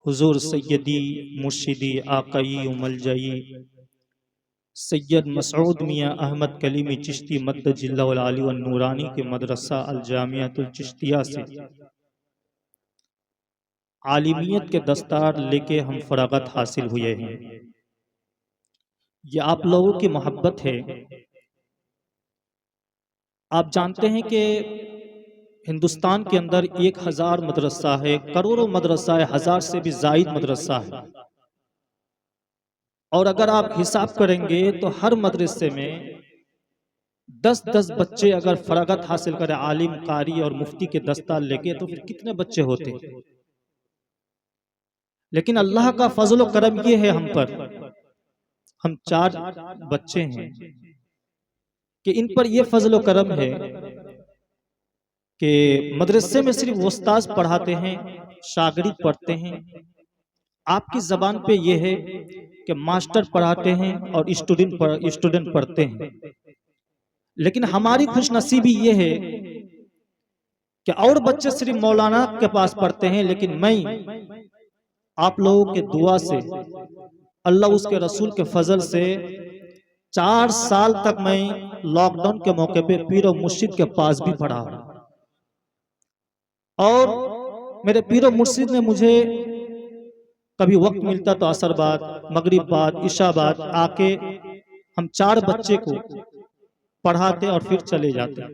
हुजूर सैयदी मुर्शिदी आकई उमलजई सैयद मसऊद मियाँ अहमद कलीमी चिश्ती मद्दजिल्लाहुल आली व नूरानी के मदरसा अल जामियातुल चिश्तिया से आलिमियत के दस्तार लेके हम फरागत हासिल हुए हैं। ये आप लोगों की मोहब्बत है। आप जानते हैं कि हिंदुस्तान के अंदर 1000 मदरसा है, करोड़ों मदरसा है, 1000 से भी जायद मदरसा है। और अगर आप हिसाब करेंगे तो हर मदरसे में 10-10 बच्चे अगर फरागत हासिल करें आलिम कारी और मुफ्ती के दस्तार लेके तो फिर कितने बच्चे होते। लेकिन अल्लाह का फजल व करम ये है हम पर, हम 4 बच्चे हैं कि इन पर यह फजल व करम है कि मदरसे में सिर्फ उस्ताद पढ़ाते हैं, शागिर्द पढ़ते हैं। आपकी जबान पे यह है कि मास्टर पढ़ाते हैं और स्टूडेंट पढ़ते हैं। लेकिन हमारी खुशनसीबी ये है कि और बच्चे सिर्फ मौलाना के पास पढ़ते हैं, लेकिन मैं आप लोगों के दुआ से, अल्लाह उसके रसूल के फजल से 4 साल तक मैं लॉकडाउन के मौके पे पीर और मुर्शिद के पास भी पढ़ा और मेरे पीर और मुर्शिद ने मुझे कभी वक्त मिलता तो असर बाद, मगरिब बाद, इशा बाद आके हम 4 बच्चे को पढ़ाते और फिर चले जाते।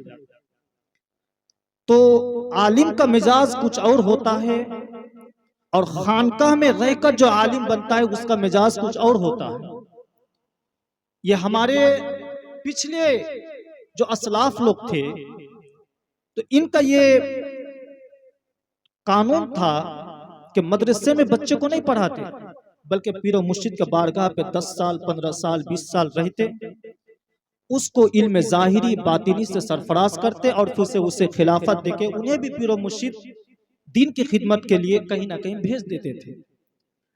तो आलिम का मिजाज कुछ और होता है और खानकाह में रहकर जो आलिम बनता है उसका मिजाज कुछ और होता है। ये हमारे पिछले जो असलाफ लोग थे तो इनका ये कानून था कि मदरसे में बच्चे को नहीं पढ़ाते, बल्कि पीर और मुर्शिद के बारगाह पे 10 साल, 15 साल, 20 साल रहते, उसको इल्म जाहिरी बातिनी से सरफराज करते और फिर से उसे खिलाफत देके उन्हें भी पीर और मुर्शिद दीन की खिदमत के लिए कहीं ना कहीं भेज देते थे।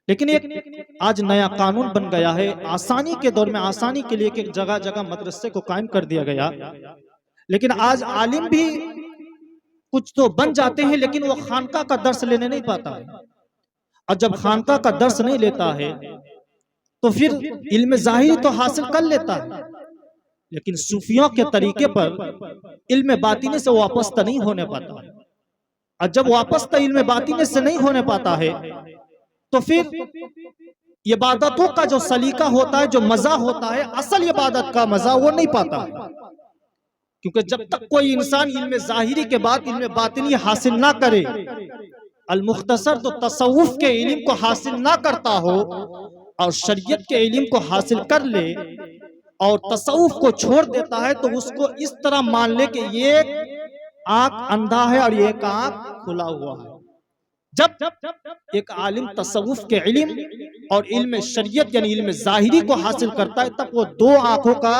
लेकिन एक आज नया कानून बन गया है, आसानी के दौर में आसानी के लिए कि जगह जगह मदरसे को कायम कर दिया गया। लेकिन आज आलिम भी कुछ तो बन जाते हैं लेकिन वो खानका का दर्स लेने नहीं पाता है, और जब खानका का दर्स नहीं लेता है तो फिर इल्म जाहिरी तो हासिल कर लेता है, लेकिन सूफियों के तरीके पर इल्म बातिनी से वापस नहीं होने पाता है। और जब वापस इल्म बातिनी से नहीं होने पाता है तो फिर इबादतों का जो सलीका होता है, जो मजा होता है, असल इबादत का मजा वो नहीं पाता है। क्योंकि जब तक कोई इंसान इल्म जाहिरी के बाद इल्म बातिनी हासिल ना करे, अल मुख्तसर तो तसव्वुफ के इल्म को हासिल ना करता हो और शरीयत के इल्म को हासिल कर ले और तसव्वुफ को छोड़ देता है, तो उसको इस तरह मान ले कि ये आंख अंधा है और एक आंख खुला हुआ है। जब एक आलिम तसव्वुफ के इल्म और इल्म शरीयत यानी इल्म जाहिरी को हासिल करता है, तब वो 2 आंखों का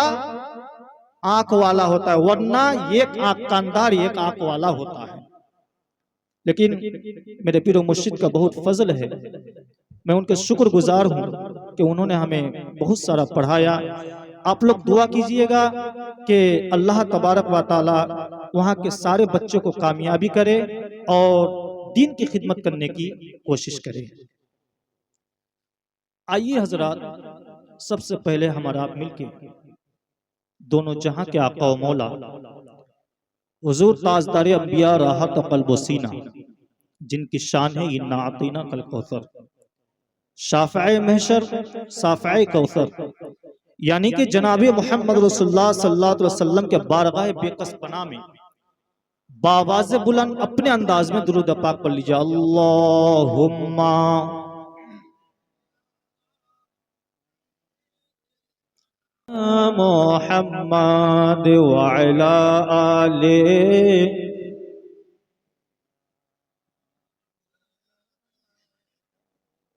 आंख वाला होता है, वरना एक आंख का अंधार, एक आंख वाला होता है। लेकिन मेरे पीर और मुर्शिद का बहुत फजल है, मैं उनके शुक्रगुजार हूं कि उन्होंने हमें बहुत सारा पढ़ाया। आप लोग दुआ कीजिएगा कि अल्लाह तबारक व तआला वहाँ के सारे बच्चों को कामयाबी करे और दीन की खिदमत करने की कोशिश करे। आइए हजरात, सबसे पहले हमारा आप मिलके दोनों जहां के आका व मौला हुजूर ताजदार अंबिया राहत क़ल्ब व सीना, जिनकी शान है इन्ना अतीना कल कौसर, शाफ़िए महशर, साफ़िए कौसर, यानी कि जनाब मोहम्मद रसूलुल्लाह सल्लल्लाहु अलैहि वसल्लम के बारगाह बेकस पनाह में बावाज़ बुलंद अपने अंदाज में दुरूद पाक पढ़ लीजिए। अल्लाहुम्मा मुहम्मद व अला आले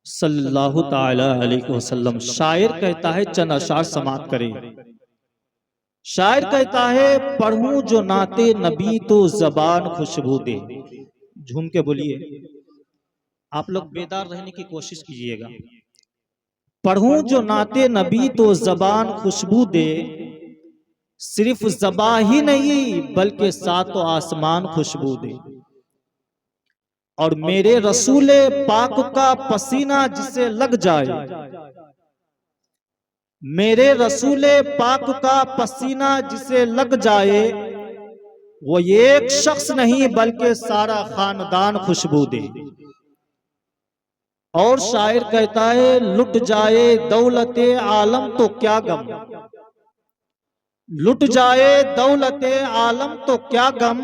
सल्लल्लाहु ताला अलैहि वसल्लम। शायर कहता है चंद अशार समाप्त करें। शायर कहता है पढ़ूं जो नाते नबी तो जबान खुशबू दे। झूम के बोलिए, आप लोग बेदार रहने की कोशिश कीजिएगा। पढ़ूं जो नाते नबी तो जबान खुशबू दे, सिर्फ ज़बा ही नहीं बल्कि सातों आसमान खुशबू दे। और मेरे रसूल पाक का पसीना जिसे लग जाए, मेरे रसूल पाक का पसीना जिसे लग जाए, वो एक शख्स नहीं बल्कि सारा खानदान खुशबू दे। और शायर कहता है, लुट जाए दौलते आलम तो क्या गम, लुट जाए दौलते आलम तो क्या गम,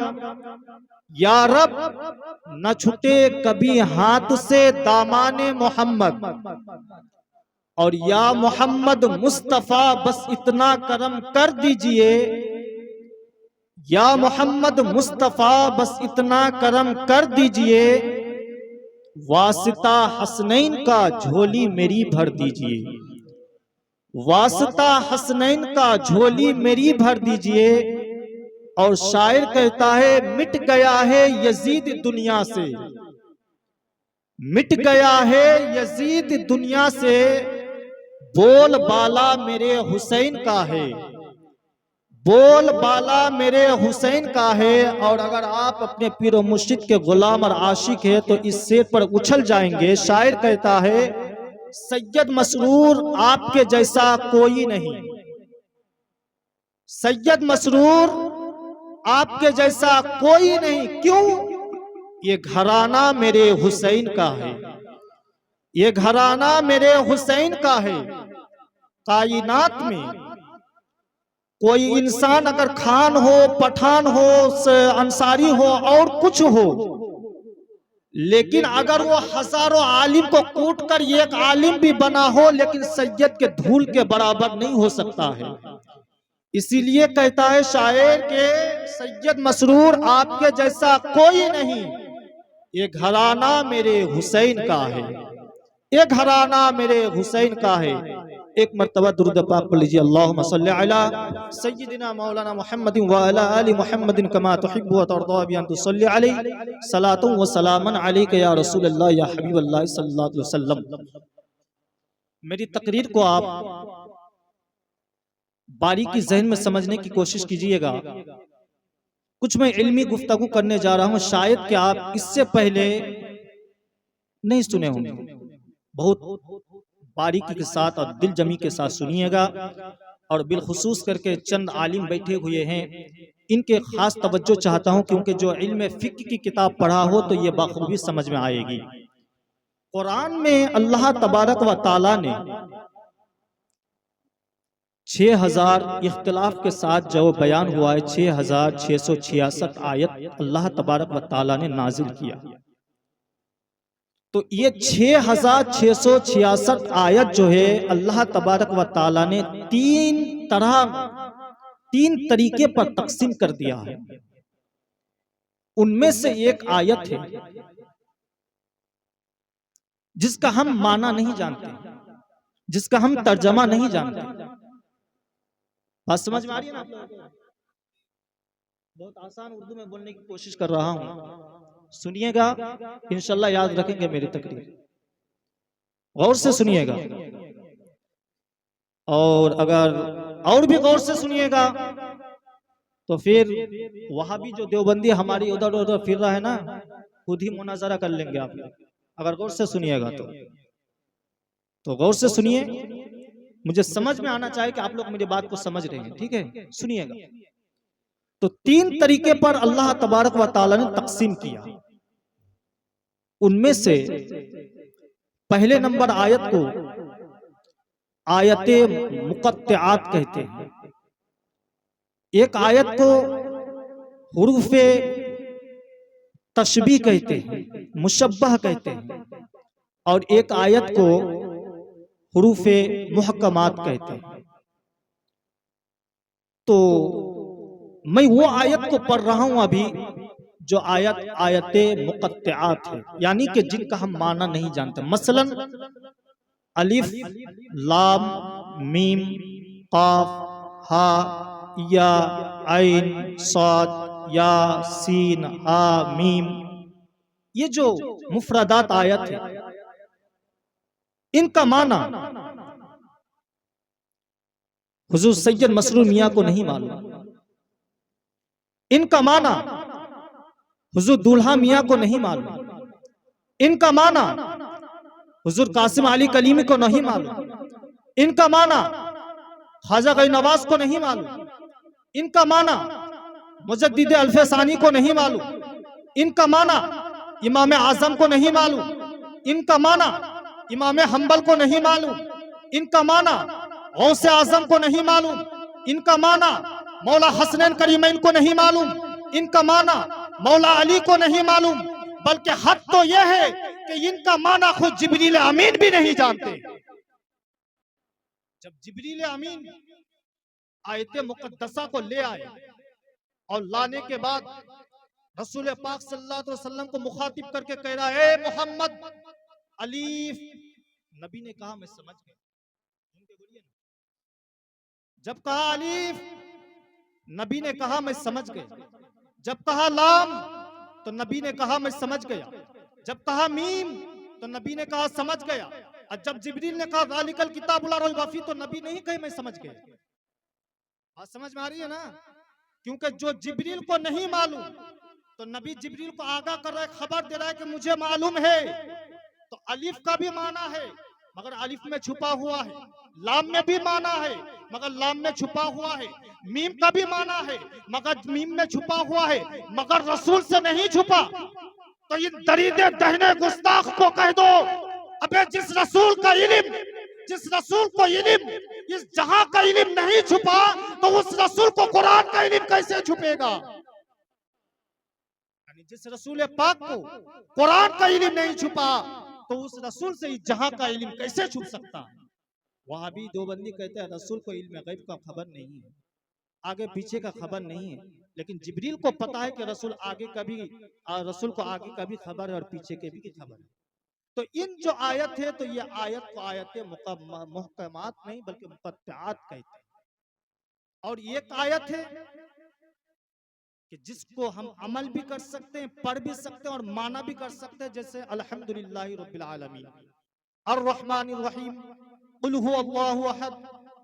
या रब न छूटे कभी हाथ से दामाने मोहम्मद, और या मोहम्मद मुस्तफा बस इतना करम कर दीजिए, या मोहम्मद मुस्तफा बस इतना करम कर दीजिए, वासिता हसनैन का झोली मेरी भर दीजिए, वासिता हसनैन का झोली मेरी भर दीजिए। और शायर कहता है, मिट गया है यजीद दुनिया से, मिट गया है यजीद दुनिया से, बोल बाला मेरे हुसैन का है, बोल बाला मेरे हुसैन का है। और अगर आप अपने पीर और मुर्शिद के गुलाम और आशिक है तो इस शेर पर उछल जाएंगे। शायर कहता है, सैयद मसरूर आपके जैसा कोई नहीं, सैयद मसरूर आपके जैसा कोई नहीं, क्यों? ये घराना मेरे हुसैन का है, ये घराना मेरे हुसैन का है। कायनात में कोई इंसान अगर खान हो, पठान हो, अंसारी हो और कुछ हो, लेकिन अगर वो हजारों आलिम को कूट कर एक आलिम भी बना हो, लेकिन सैयद के धूल के बराबर नहीं हो सकता है। इसीलिए कहता है शायर के, सैयद मसरूर आपके जैसा कोई नहीं, ये घराना मेरे हुसैन का है, ये घराना मेरे हुसैन का है। एक मर्तबा दुरूद पाक पढ़ लीजिए, अल्लाहुम्मा सल्ली अला सय्यिदिना मौलाना मुहम्मदिन व अला आलि मुहम्मदिन कमा तुहिब्बु व तर्दा बि अन तुसल्ली अलैहि सलातुन व सलामन अलैका या रसूलल्लाह या हबीबल्लाह सल्लल्लाहु अलैहि वसल्लम। मेरी तकरीर को आप बारीकी ज़हन में समझने की कोशिश कीजिएगा। कुछ मैं इल्मी गुफ्तगू करने जा रहा हूँ, शायद कि आप इससे पहले नहीं सुने होंगे। बहुत बारीकी के साथ और दिल जमी के साथ सुनिएगा। और बिलखुसूस करके चंद आलिम बैठे हुए हैं, इनके खास तवज्जो चाहता हूं, क्योंकि जो इल्म फिक्र की किताब पढ़ा हो तो ये बाखूबी समझ में आएगी। कुरान में अल्लाह तबारक व ताला ने 6000 इख्तिलाफ के साथ जो बयान हुआ है, 6666 आयत अल्लाह तबारक व ताला ने नाजिल किया। तो ये 6666 आयत जो है अल्लाह तबारक व ताला ने तीन तरीके पर तकसीम कर दिया है। उनमें से एक आयत है जिसका हम माना नहीं जानते, जिसका हम तर्जमा नहीं जानते। बात समझ में आ रही है ना? बहुत आसान उर्दू में बोलने की कोशिश कर रहा हूं, सुनिएगा, इंशाल्लाह याद रखेंगे मेरी तकरीर। गौर से सुनिएगा, और अगर और भी गौर से सुनिएगा तो फिर वहां भी जो देवबंदी हमारी उधर उधर फिर रहा है ना, खुद ही मुनाजरा कर लेंगे आप लोग, अगर गौर से सुनिएगा तो गौर से सुनिए। मुझे समझ में आना चाहिए कि आप लोग मेरी बात को समझ रहे हैं, ठीक है? सुनिएगा। तो 3 तरीके पर अल्लाह तबारक व ताला ने तकसीम किया। उनमें से पहले नंबर आयत को आयते मुक़त्तिआत कहते हैं। एक आयत को हुरूफे तशबीह कहते हैं, मुशब्बह कहते हैं, और एक आयत को हुरूफे मुहक्कमात कहते हैं। तो मैं वो आयत को पढ़ रहा हूं अभी जो आयते मुक़त्तिआत है, यानी कि जिनका हम माना नहीं जानते। मसलन अलिफ, लाम, मीम, काफ, हा, या, ऐन, साद, या, सीन, हा, मीम, ये जो मुफरदात आयत है, इनका माना हुजूर सैयद मसरूर मियां को नहीं मालूम। इनका माना हुजूर दूल्हा मियां को नहीं मालूम। इनका माना हुजूर कासिम अली कलीमी को नहीं मालूम, इनका माना ख्वाजा गई नवाज को नहीं मालूम, इनका माना मुजद्दिद अल्फसानी को नहीं मालूम, इनका माना इमाम आजम को नहीं मालूम, इनका माना इमाम हंबल को नहीं मालूम, इनका माना गौसे आजम को नहीं मालूम, इनका माना मौला हसनैन करीमैन को नहीं मालूम, इनका माना मौला अली को नहीं मालूम, बल्कि हद तो यह है कि इनका माना खुद जिब्रील अमीन भी नहीं जानते। जब जिब्रील अमीन आयते मुकद्दसा को ले आए और लाने के बाद रसूल पाक सल्लल्लाहु अलैहि वसल्लम को मुखातिब करके कह रहा है, मोहम्मद अलीफ। नबी ने कहा मैं समझ गया। जब कहा अलीफ, नबी ने कहा मैं समझ गया। जब कहा लाम, तो नबी ने कहा मैं समझ गया। जब कहा मीम, तो नबी ने कहा समझ गया। और जब जिब्रील ने कहा ज़ालिकल किताबुल ला रैब फीह, तो नबी नहीं कहे मैं समझ गया। बात समझ में आ रही है ना? क्योंकि जो जिब्रील को नहीं मालूम, तो नबी जिब्रील को आगाह कर रहा है, खबर दे रहा है कि मुझे मालूम है। तो अलिफ का भी माना है मगर अलिफ में छुपा हुआ है, लाम में भी माना है मगर लाम में छुपा हुआ है, मीम का भी माना है मगर मीम में छुपा हुआ है, मगर रसूल से नहीं छुपा। तो इन दरीदे दहने गुस्ताख को कह दो, अबे जिस रसूल का इल्म, जिस रसूल को इल्म इस जहां का इल्म नहीं छुपा, तो उस रसूल को कुरान का इल्म कैसे छुपेगा? यानी जिस रसूल पाक को कुरान का इल्म नहीं छुपा, तो उस रसूल से इस जहां का इल्म कैसे छुप सकता है? वहां भी देवबंदी कहते हैं रसूल को इल्म गैब का खबर नहीं है, आगे पीछे का खबर नहीं है, लेकिन जिब्रील को पता है कि रसूल आगे कभी, रसूल को आगे का भी खबर है और पीछे के भी खबर है। तो इन जो आयत है, तो ये आयत को आयत मुहकमात नहीं बल्कि मुक़त्तआत कहते हैं। और एक आयत है कि जिसको हम अमल भी कर सकते हैं, पढ़ भी सकते हैं और माना भी कर सकते हैं, जैसे अल्हम्दुलिल्लाहि रब्बिल आलमीन अर्रहमानिर रहीम कुल हुवल्लाहु अहद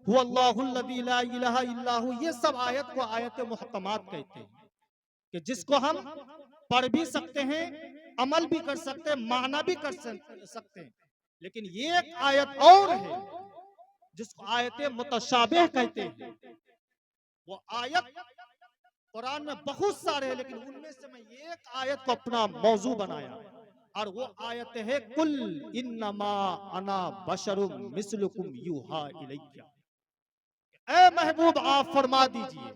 हुवल्लाहुल्लज़ी ला इलाहा इल्ला हु। ये सब आयत को आयत मुहकमात कहते हैं कि जिसको हम पढ़ भी सकते हैं, अमल भी कर सकते हैं, माना भी कर सकते हैं। लेकिन ये एक आयत और है जिसको आयत मुतशाबिह कहते हैं। वो आयत कुरान में बहुत सारे हैं, लेकिन उनमें से मैं एक आयत को अपना मौजू बनाया, और वो आयत है कुल इन्नमा अना बशरुम मिस्लुकुम यूहा इलैया। ऐ महबूब आप फरमा दीजिए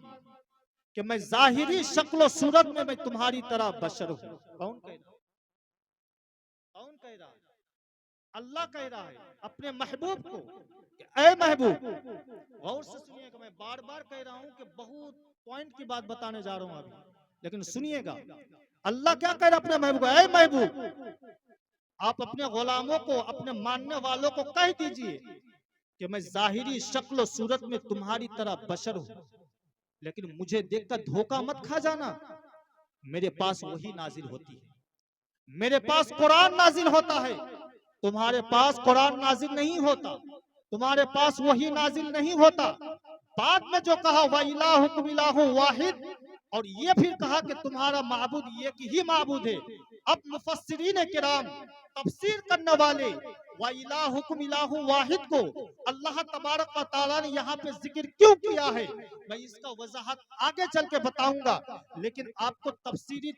कि मैं जाहिरी शक्ल सूरत में मैं तुम्हारी तरह बशर हूं। कौन कह रहा है? कौन कह रहा है? अल्लाह कह रहा है अपने महबूब को, ऐ महबूब। गौर से सुनिएगा, मैं बार बार कह रहा हूं कि बहुत पॉइंट की बात बताने जा रहा हूं अभी, लेकिन सुनिएगा अल्लाह क्या कह रहा है अपने महबूब को, ऐ महबूब आप अपने गुलामों को, अपने मानने वालों को कह दीजिए कि मैं जाहिरी शक्ल सूरत में तुम्हारी तरह बशर हूं, लेकिन मुझे देखकर धोखा मत खा जाना। मेरे पास वही नाजिल होती है, मेरे पास कुरान नाजिल होता है, तुम्हारे पास कुरान नाजिल नहीं होता, तुम्हारे पास वही नाजिल नहीं होता। बाद में जो कहा व इलाहुकुम इलाहु वाहिद, और ये फिर कहा कि तुम्हारा माबूद एक ही माबूद है। अब मुफस्सिरीन किराम तफसीर करने वाले व इलाहुकुम इलाहु वाहिद को अल्लाह तबारक व तआला ने यहाँ पे जिक्र क्यों किया है, मैं इसका वजाहत आगे चल के बताऊंगा, लेकिन आपको तफसीली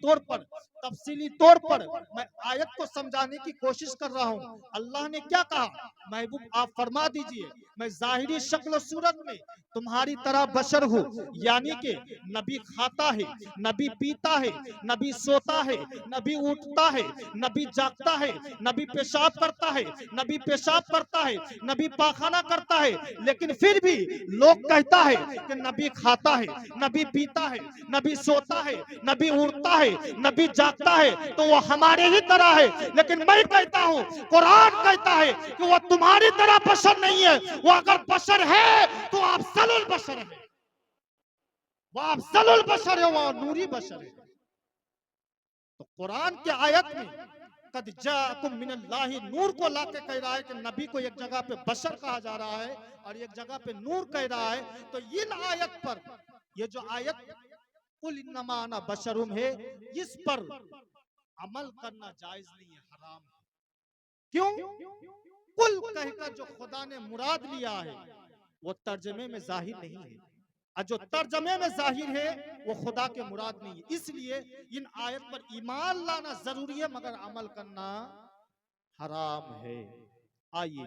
तौर पर मैं आयत को समझाने की कोशिश कर रहा हूँ। अल्लाह ने क्या कहा, महबूब आप फरमा दीजिए मैं जाहिरी शक्ल सूरत में तुम्हारी तरह बशर हूँ, यानी कि नबी खाता है, नबी पीता है, नबी सोता है, नबी उठता है, नबी जागता है, नबी पेशाब करता है, नबी पेशाब करता है, नबी पाखाना करता है, लेकिन फिर भी लोग कहता है कि नबी खाता है, नबी पीता है, नबी सोता है, नबी उड़ता है, नबी जागता है, तो वो हमारे ही तरह है। लेकिन मैं कहता हूँ, कुरान कहता है कि वो तुम्हारी तरह बशर नहीं है, वो अगर बशर है तो अफजलुल बशर है, वो अफजलुल बशर है, वो नूरी बशर है। तो कुरान की आयत में कद जाअकुम मिनल्लाहि नूर को लाके कह रहा है कि नबी को एक जगह पे बशर कहा जा रहा है और एक जगह पे नूर कह रहा है। तो इन आयत पर, ये जो आयत कुल इन्नमा अना बशरुम है, इस पर अमल करना जायज नहीं है, क्यों? कुल कहकर जो खुदा ने मुराद लिया है वो तर्जमे में जाहिर नहीं है, और जो तर्जमे में जाहिर है वो खुदा के मुराद नहीं है। इसलिए इन आयत पर ईमान लाना जरूरी है, मगर अमल करना हराम है। आइए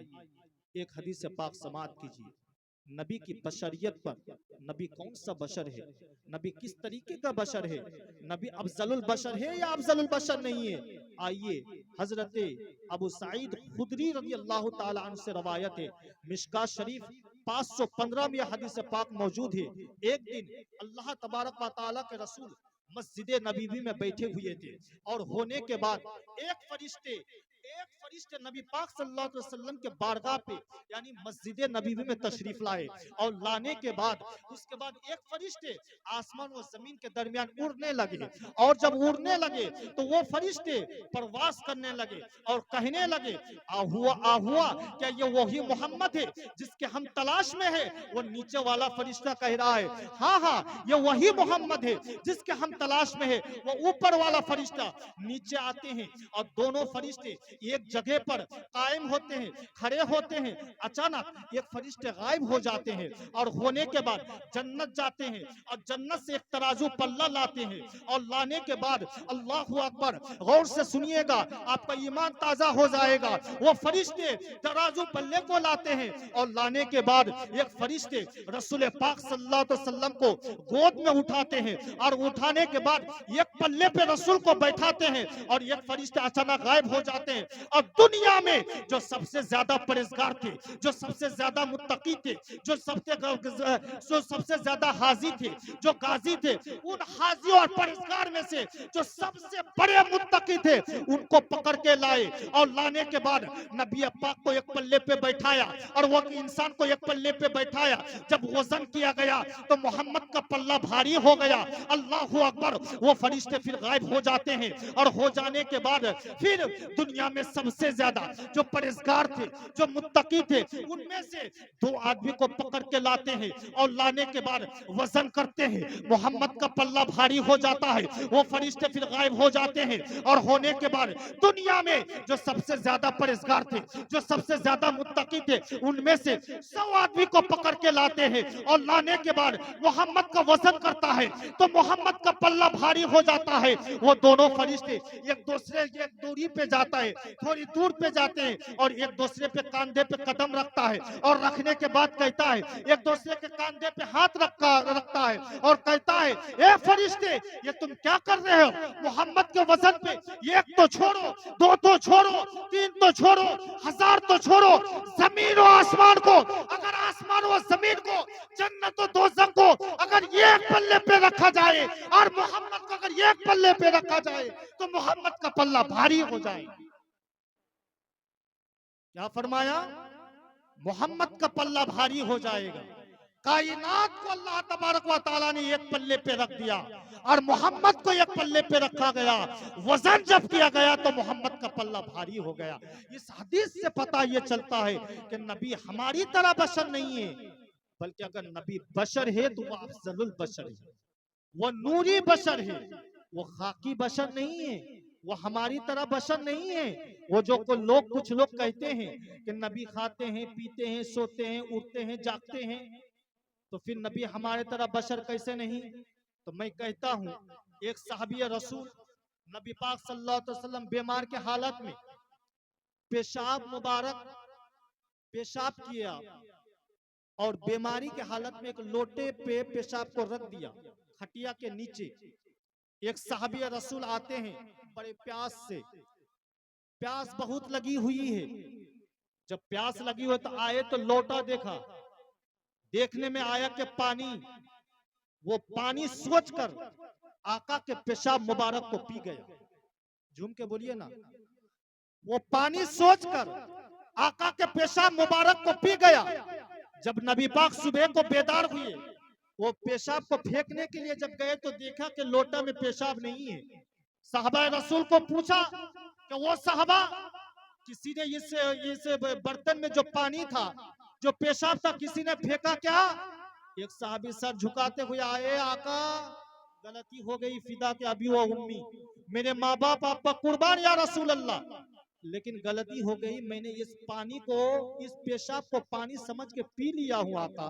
एक हदीस से पाक समात कीजिए। नबी की बशरियत पर, नबी कौन सा बशर है, नबी किस तरीके का बशर है, नबी अफजलुल बशर है या अफजलुल बशर नहीं है। आइए हजरत अबू सईद खुदरी रज़ी अल्लाह ताला अन्हु से रवायत है, मिशकात शरीफ 515 में हदीस पाक मौजूद है। एक दिन अल्लाह तबारक व तआला के रसूल मस्जिद नबी में बैठे हुए थे, और होने के बाद एक फरिश्ते नबी पाक सल्लल्लाहु अलैहि वसल्लम के बारगाह पे यानी मस्जिद नबी में तशरीफ लाए, और लाने के बाद उसके बाद एक फरिश्ते आसमान और जमीन के दरमियान उड़ने लगे, और जब उड़ने लगे तो वो फरिश्ते प्रवास करने लगे और कहने लगे, आहुआ क्या ये वही मोहम्मद है जिसके हम तलाश में है? वो नीचे वाला फरिश्ता कह रहा है, हाँ हाँ ये वही मोहम्मद है जिसके हम तलाश में है। वो ऊपर वाला फरिश्ता नीचे आते हैं, और दोनों फरिश्ते एक जगह पर कायम होते हैं, खड़े होते हैं। अचानक एक फरिश्ते गायब हो जाते हैं, और होने के बाद जन्नत जाते हैं, और जन्नत से एक तराजू पल्ला लाते हैं, और लाने के बाद अल्लाहु अकबर, गौर से सुनिएगा आपका ईमान ताजा हो जाएगा। वो फरिश्ते तराजू पल्ले को लाते हैं, और लाने के बाद एक फरिश्ते रसूल पाक सल्लल्लाहु अलैहि वसल्लम को गोद में उठाते हैं, और उठाने के बाद एक पल्ले पे रसूल को बैठाते हैं, और एक फरिश्ते अचानक गायब हो जाते हैं। और दुनिया में जो सबसे ज्यादा परहेजगार थे, जो सबसे ज्यादा मुत्तकी थे, जो सबसे ज्यादा हाजी थे, जो गाजी थे, उन हाजियों और परहेजगार में से जो सबसे बड़े मुत्तकी थे उनको पकड़ के लाए, और लाने के बाद नबी पाक को एक पल्ले पे बैठाया, और वो इंसान को एक पल्ले पे बैठाया। जब वजन किया गया तो मोहम्मद का पल्ला भारी हो गया। अल्लाहु अकबर, वो फरिश्ते फिर गायब हो जाते हैं, और हो जाने के बाद फिर दुनिया में सबसे ज्यादा जो परहेजगार थे, जो मुत्तकी थे, उनमें से दो आदमी को पकड़ के लाते हैं, और लाने के बाद वजन करते हैं। मोहम्मद का पल्ला भारी हो जाता है, वो फरिश्ते फिर गायब हो जाते हैं, और होने के बाद दुनिया में जो सबसे ज्यादा परहेजगार थे, जो सबसे ज्यादा मुत्तकी थे, उनमें से 100 आदमी को पकड़ के लाते हैं, और लाने के बाद मोहम्मद का वजन करता है तो मोहम्मद का पल्ला भारी हो जाता है। वो दोनों फरिश्ते एक दूसरे की दूरी पे जाता है, थोड़ी दूर पे जाते हैं, और एक दूसरे पे कंधे पे कदम रखता है, और रखने के बाद कहता है, एक दूसरे के कंधे पे हाथ रखता है, और कहता है, ए फरिश्ते ये तुम क्या कर रहे हो? मोहम्मद के वजन पे एक तो छोड़ो, दो तो छोड़ो, तीन तो छोड़ो, 1000 तो छोड़ो, जमीन और आसमान को, अगर आसमान और जमीन को, जन्नत और दोज़ख को अगर एक पल्ले पे रखा जाए, और मोहम्मद को अगर एक पल्ले पे रखा जाए तो मोहम्मद का पल्ला भारी हो जाए। क्या फरमाया? मोहम्मद का पल्ला भारी हो जाएगा। कायनात को अल्लाह तबारक व तआला ने एक पल्ले पे रख दिया, और मोहम्मद को एक पल्ले पे रखा गया। वजन जब किया गया तो मोहम्मद का पल्ला भारी हो गया। इस हदीस से पता ये चलता है कि नबी हमारी तरह बशर नहीं है, बल्कि अगर नबी बशर है तो वह अफजलुल बशर है, वो नूरी बशर है, वो खाकी बशर नहीं है, वो हमारी तरह बशर नहीं है। वो जो कुछ लोग कहते हैं कि नबी खाते हैं, पीते हैं, सोते हैं, उठते हैं, जागते हैं, तो फिर नबी हमारे तरह बशर कैसे नहीं? तो मैं कहता हूँ, एक साहबी रसूल नबी पाक सल्लल्लाहु अलैहि वसल्लम बीमार के हालत में पेशाब मुबारक पेशाब किया, और बीमारी के हालत में एक लोटे पे पेशाब को रख दिया खटिया के नीचे। एक साहबी रसूल आते हैं बड़े प्यास से, प्यास बहुत लगी हुई है। जब प्यास लगी हो तो आए तो लोटा देखा, देखने में आया कि पानी, वो पानी सोच कर आका के पेशाब मुबारक को पी गया। झूम के बोलिए ना, वो पानी सोच कर आका के पेशाब मुबारक को पी गया। जब नबी पाक सुबह को बेदार हुए, वो पेशाब को फेंकने के लिए जब गए तो देखा कि लोटा में पेशाब नहीं है। साहबा रसूल को पूछा कि वो साहबा, किसी ने इस बर्तन में जो पानी था, जो पेशाब था, किसी ने फेंका क्या? एक साहबी सर झुकाते हुए आए, आका गलती हो गई, फिदा के अभी वो उम्मी, मेरे माँ बाप आप पर कुर्बान या रसूल अल्लाह। लेकिन गलती हो गई, मैंने इस पानी को, इस पेशाब को पानी समझ के पी लिया हूं आका।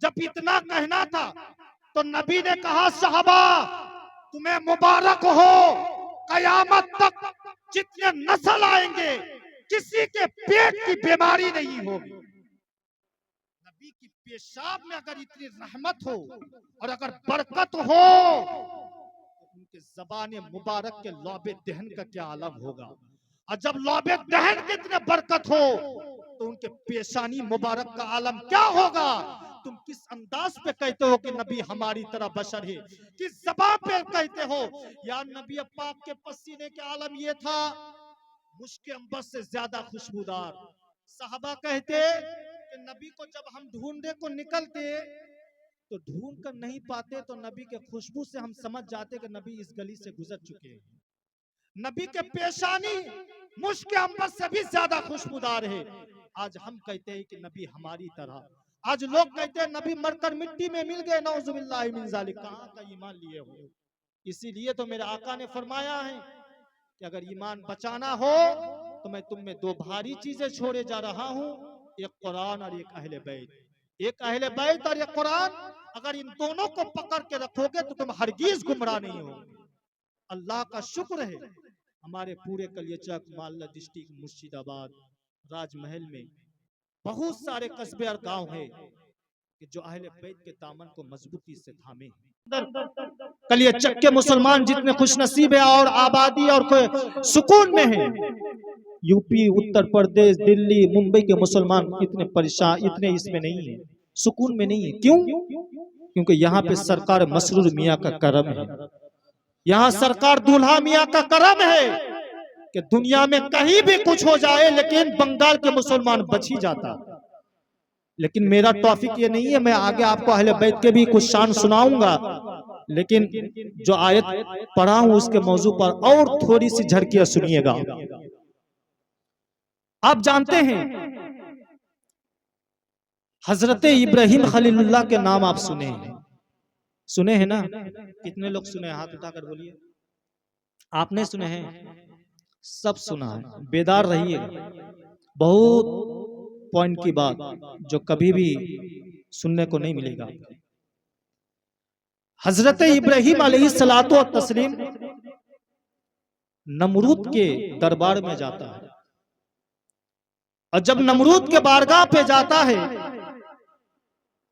जब इतना कहना था तो नबी ने कहा, सहाबा तुम्हें मुबारक हो, कयामत तक जितने नस्ल आएंगे किसी के पेट की बीमारी नहीं होगी। नबी की पेशाब में अगर इतनी रहमत हो और अगर बरकत हो तो उनके ज़बान मुबारक के लौबे दहन का क्या आलम होगा। और जब लौबे दहन की इतने बरकत हो तो उनके पेशानी मुबारक का आलम क्या होगा। तुम किस अंदाज पे कहते हो कि नबी हमारी तरह बशर है, किस ज़बान पे कहते हो। यार नबी पाक के पसीने के आलम ये था, मुश्क अंबर से ज्यादा खुशबूदार। साहबा कहते कि नबी को जब हम ढूंढने को निकलते तो ढूंढ कर नहीं पाते तो नबी के खुशबू से हम समझ जाते कि नबी इस गली से गुजर चुके हैं। नबी के पेशानी मुश्क अंबर से भी ज्यादा खुशबूदार है। आज हम कहते हैं कि नबी हमारी तरह, आज लोग कहते हैं नबी मरकर मिट्टी में मिल गए, नौजुबिल्लाहि मिन ज़ालिक। कहां का ईमान लिए हो। इसीलिए तो मेरे आका ने फरमाया है कि अगर ईमान बचाना हो तो मैं तुम में दो भारी चीजें छोड़े जा रहा हूं, एक कुरान और एक अहले बैत। एक अहले बैत और एक कुरान, अगर इन दोनों को पकड़ के रखोगे तो तुम हरगिज गुमराह नहीं होगे। अल्लाह का शुक्र है हमारे पूरे कलियचक, मालदा डिस्ट्रिक्ट, मुर्शिदाबाद, राजमहल में बहुत सारे कस्बे और गांव है कि जो अहले बैत के दामन को मजबूती से थामे। कलियचक के मुसलमान जितने खुशनसीब है और आबादी और सुकून में है, यूपी, उत्तर प्रदेश, दिल्ली, मुंबई के मुसलमान इतने परेशान, इतने इसमें नहीं है, सुकून में नहीं है। क्यों? क्योंकि यहाँ पे सरकार मसरूर मियाँ का करम है। यहाँ सरकार दूल्हा मियाँ का करम है कि दुनिया में कहीं भी कुछ हो जाए लेकिन बंगाल के मुसलमान बच ही जाता। लेकिन मेरा टॉपिक ये नहीं है, मैं आगे आपको अहले बैत के भी कुछ शान सुनाऊंगा, लेकिन जो आयत पढ़ा हूं उसके मौजू पर और थोड़ी सी झड़कियां सुनिएगा। आप जानते हैं हजरत इब्राहिम खलीलुल्लाह के नाम आप सुने हैं, सुने हैं ना? कितने लोग सुने हैं? हाथ उठाकर बोलिए। आपने सुने हैं? सब सुना है। बेदार रहिए, बहुत पॉइंट की बात जो कभी भी सुनने को नहीं मिलेगा। हजरत इब्राहिम अलैहिस्सलातो व तस्लीम नमरूद के दरबार में जाता है, और जब नमरूद के बारगाह पे जाता है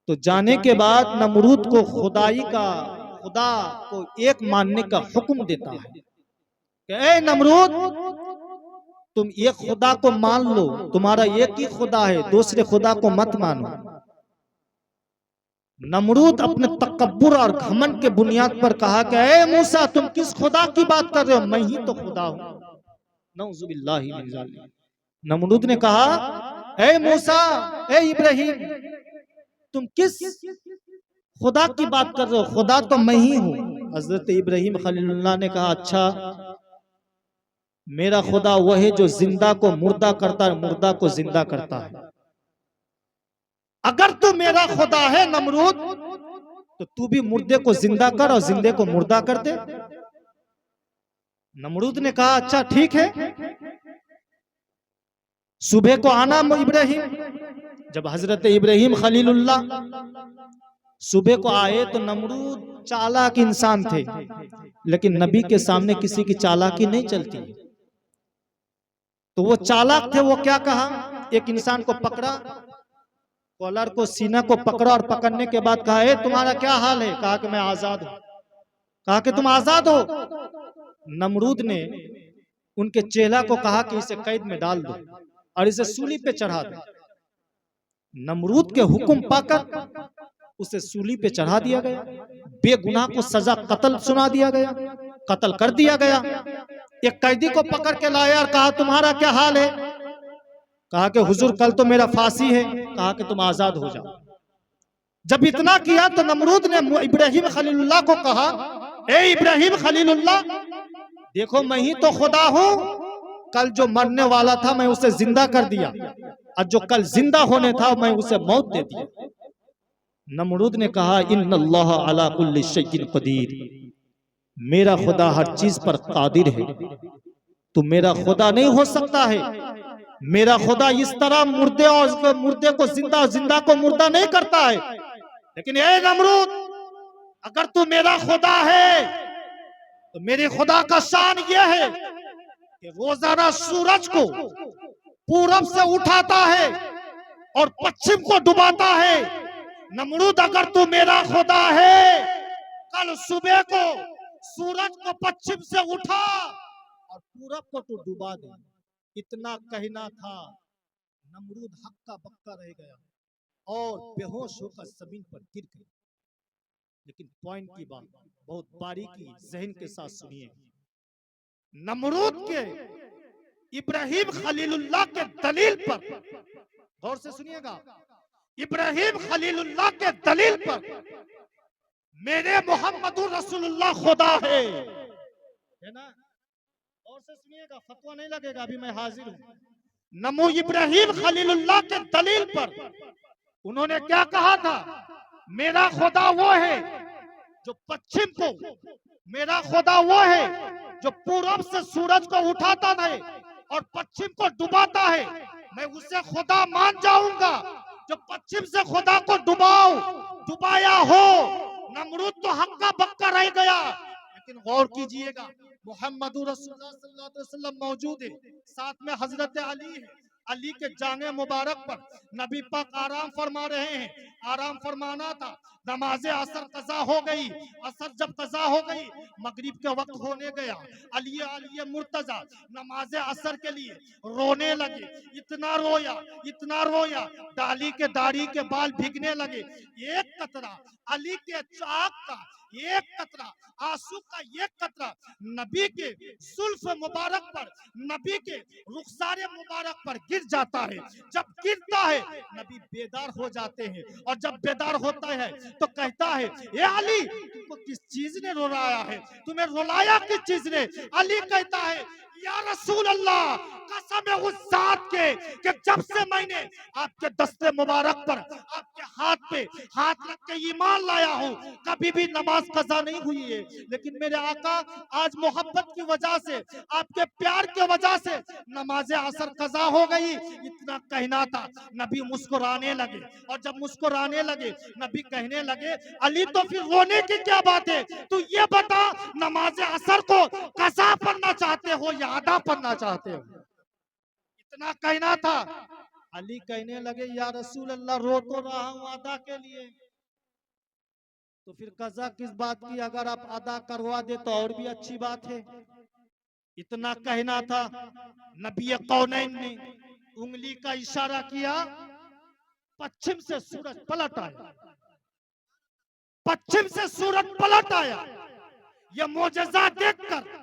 तो जाने के बाद नमरूद को खुदा को एक मानने का हुक्म देता है कि ए नमरूद, तुम एक खुदा को मान लो, तुम्हारा एक ही खुदा है, दूसरे खुदा को मत मानो। नमरूद अपने तकब्बुर और घमंड के बुनियाद पर कहा कि ए मूसा, तुम किस खुदा की बात कर रहे हो? मैं ही तो खुदा हूं। नऊजुबिल्लाहि मिन ज़ालिक। नमरूद ने कहा, ए मूसा, ए इब्राहिम, तुम किस खुदा की बात कर रहे हो? खुदा तो मैं ही हूं। हजरत इब्राहिम खलीलुल्लाह ने कहा, अच्छा, मेरा खुदा वह है जो जिंदा को मुर्दा करता है, मुर्दा को जिंदा करता है। अगर तू मेरा खुदा है नमरूद, तो तू भी मुर्दे को जिंदा कर और जिंदे को मुर्दा कर दे। नमरूद ने कहा, अच्छा ठीक है, सुबह को आना इब्राहिम। जब हजरत इब्राहिम खलीलुल्लाह सुबह को आए तो नमरूद चालाक इंसान थे, लेकिन नबी के सामने किसी की चालाकी नहीं चलती। तो वो चालाक थे, वो क्या कहा, एक इंसान को पकड़ा, कॉलर को, सीना को पकड़ा, और पकड़ने के बाद कहा, ए तुम्हारा क्या हाल है? कहा कि मैं आजाद हूं। कहा कि तुम आजाद हो? नमरूद ने उनके चेला को कहा कि इसे कैद में डाल दो और इसे सूली पे चढ़ा दो। नमरूद के हुक्म पाकर उसे सूली पे चढ़ा दिया गया, बेगुनाह को सजा कत्ल सुना दिया गया, कत्ल कर दिया गया। एक कैदी को पकड़ के लाया और कहा, तुम्हारा क्या हाल है? कहा कि हुजूर कल तो मेरा फांसी है। कहा कि तुम आजाद हो जाओ। जब इतना किया तो नमरूद ने इब्राहिम खलीलुल्लाह को कहा, ए इब्राहिम खलीलुल्लाह, देखो मैं ही तो खुदा हूं। कल जो मरने वाला था मैं उसे जिंदा कर दिया, और जो कल जिंदा होने था मैं उसे मौत दे दिया। नमरूद ने कहा, इन्नल्लाह अला कुल्लि शैइन कदीर, मेरा खुदा हर चीज पर कादिर है। तू मेरा खुदा नहीं हो सकता है। मेरा खुदा इस तरह मुर्दे और मुर्दे को जिंदा, जिंदा को मुर्दा नहीं करता है। लेकिन ए नमरूद, अगर तू मेरा खुदा है तो मेरे खुदा का शान यह है कि रोजाना सूरज को पूरब से उठाता है और पश्चिम को डुबाता है। नमरूद, अगर तू मेरा खुदा है, कल सुबह को सूरज को पश्चिम से उठा और पूरब को तू डुबा दे। इतना कहना था, नमरूद हक्का बक्का रह गया और बेहोश होकर जमीन पर गिर गया। लेकिन पॉइंट की बात बहुत बारीकी जहन के साथ सुनिए। नमरूद के इब्राहिम खलीलुल्लाह के दलील पर गौर से सुनिएगा। इब्राहिम खलीलुल्लाह के दलील पर मेरे मोहम्मदुर रसूलुल्लाह खुदा है ना। गौर से सुनिएगा, फतवा नहीं लगेगा, अभी मैं हाजिर हूं। नमो इब्राहिम खलीलुल्लाह के दलील पर उन्होंने क्या कहा था? मेरा खुदा वो है जो पश्चिम को, मेरा खुदा वो है जो पूरब से सूरज को उठाता है और पश्चिम को डुबाता है। मैं उसे खुदा मान जाऊंगा जो पश्चिम से खुदा को डुबाया हो। नमरूद तो हक्का बक्का रह गया। लेकिन गौर कीजिएगा, मोहम्मद रसूलुल्लाह सल्लल्लाहु अलैहि वसल्लम मौजूद है, साथ में हजरत अली है। अली के जांगे मुबारक पर नबी पाक आराम फरमा रहे हैं। आराम फरमाना था, नमाज असर कज़ा हो गई। असर जब कज़ा हो गई, मगरिब के वक्त होने गया। अली अली मुर्तजा नमाज असर के लिए रोने लगे। इतना रोया, इतना रोया, डाली के दाढ़ी के बाल भीगने लगे। एक कतरा अली के चाक का, एक कतरा आंसू का, एक कतरा नबी के जुल्फ मुबारक पर, नबी के रुखसारे मुबारक पर गिर जाता है। जब गिरता है, नबी बेदार हो जाते हैं और जब बेदार होता है तो कहता है, ए अली, तुमको किस चीज ने रुलाया है? तुम्हें रुलाया किस चीज ने? अली कहता है, या रसूल अल्लाह, कसम है उस जात के कि जब से मैंने आपके दस्ते मुबारक पर, आपके हाथ पे हाथ रख के ईमान लाया हूँ, कभी भी नमाज कज़ा नहीं हुई है। लेकिन मेरे आका, आज मोहब्बत की वजह से, आपके प्यार की वजह से नमाज असर कज़ा हो गई। इतना कहना था, नबी मुस्कुराने लगे और जब मुस्कुराने लगे, नबी कहने लगे, अली तो फिर रोने की क्या बात है? तू ये बता, नमाज असर को कज़ा पढ़ना चाहते हो या अदा पढ़ना चाहते हो? इतना कहना था। अली कहने लगे, या रसूल अल्लाह, रो तो रहा हूं अदा के लिए, तो फिर कज़ा किस बात की? अगर आप अदा करवा दे तो और भी अच्छी बात है। इतना कहना था, नबी कौनैन ने उंगली का इशारा किया, पश्चिम से सूरज पलट आया। पश्चिम से सूरज पलट आया। यह मोजज़ा देखकर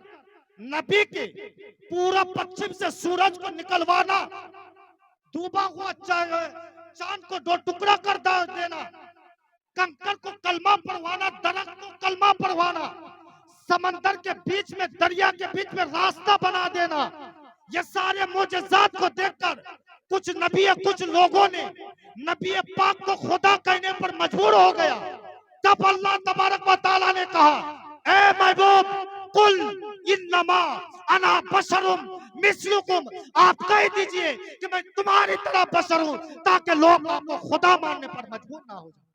नबी के पूरा पश्चिम से सूरज को निकलवाना, डूबा हुआ चांद को दो टुकड़ा कर देना, कंकर को कलमा पढ़वाना, दरख्त को कलमा पढ़वाना, समंदर के बीच में, दरिया के बीच में रास्ता बना देना, ये सारे मोजज़ात को देखकर कुछ नबी, कुछ लोगों ने नबी पाक को खुदा कहने पर मजबूर हो गया। तब अल्लाह तबारक व तआला ने कहा, ए महबूब, कुल इन्नमा अना बशरुम मिस्लुकुम, आप कह दीजिए कि मैं तुम्हारी तरह बशर हूं, ताकि लोग आपको खुदा मानने पर मजबूर ना हो जाए।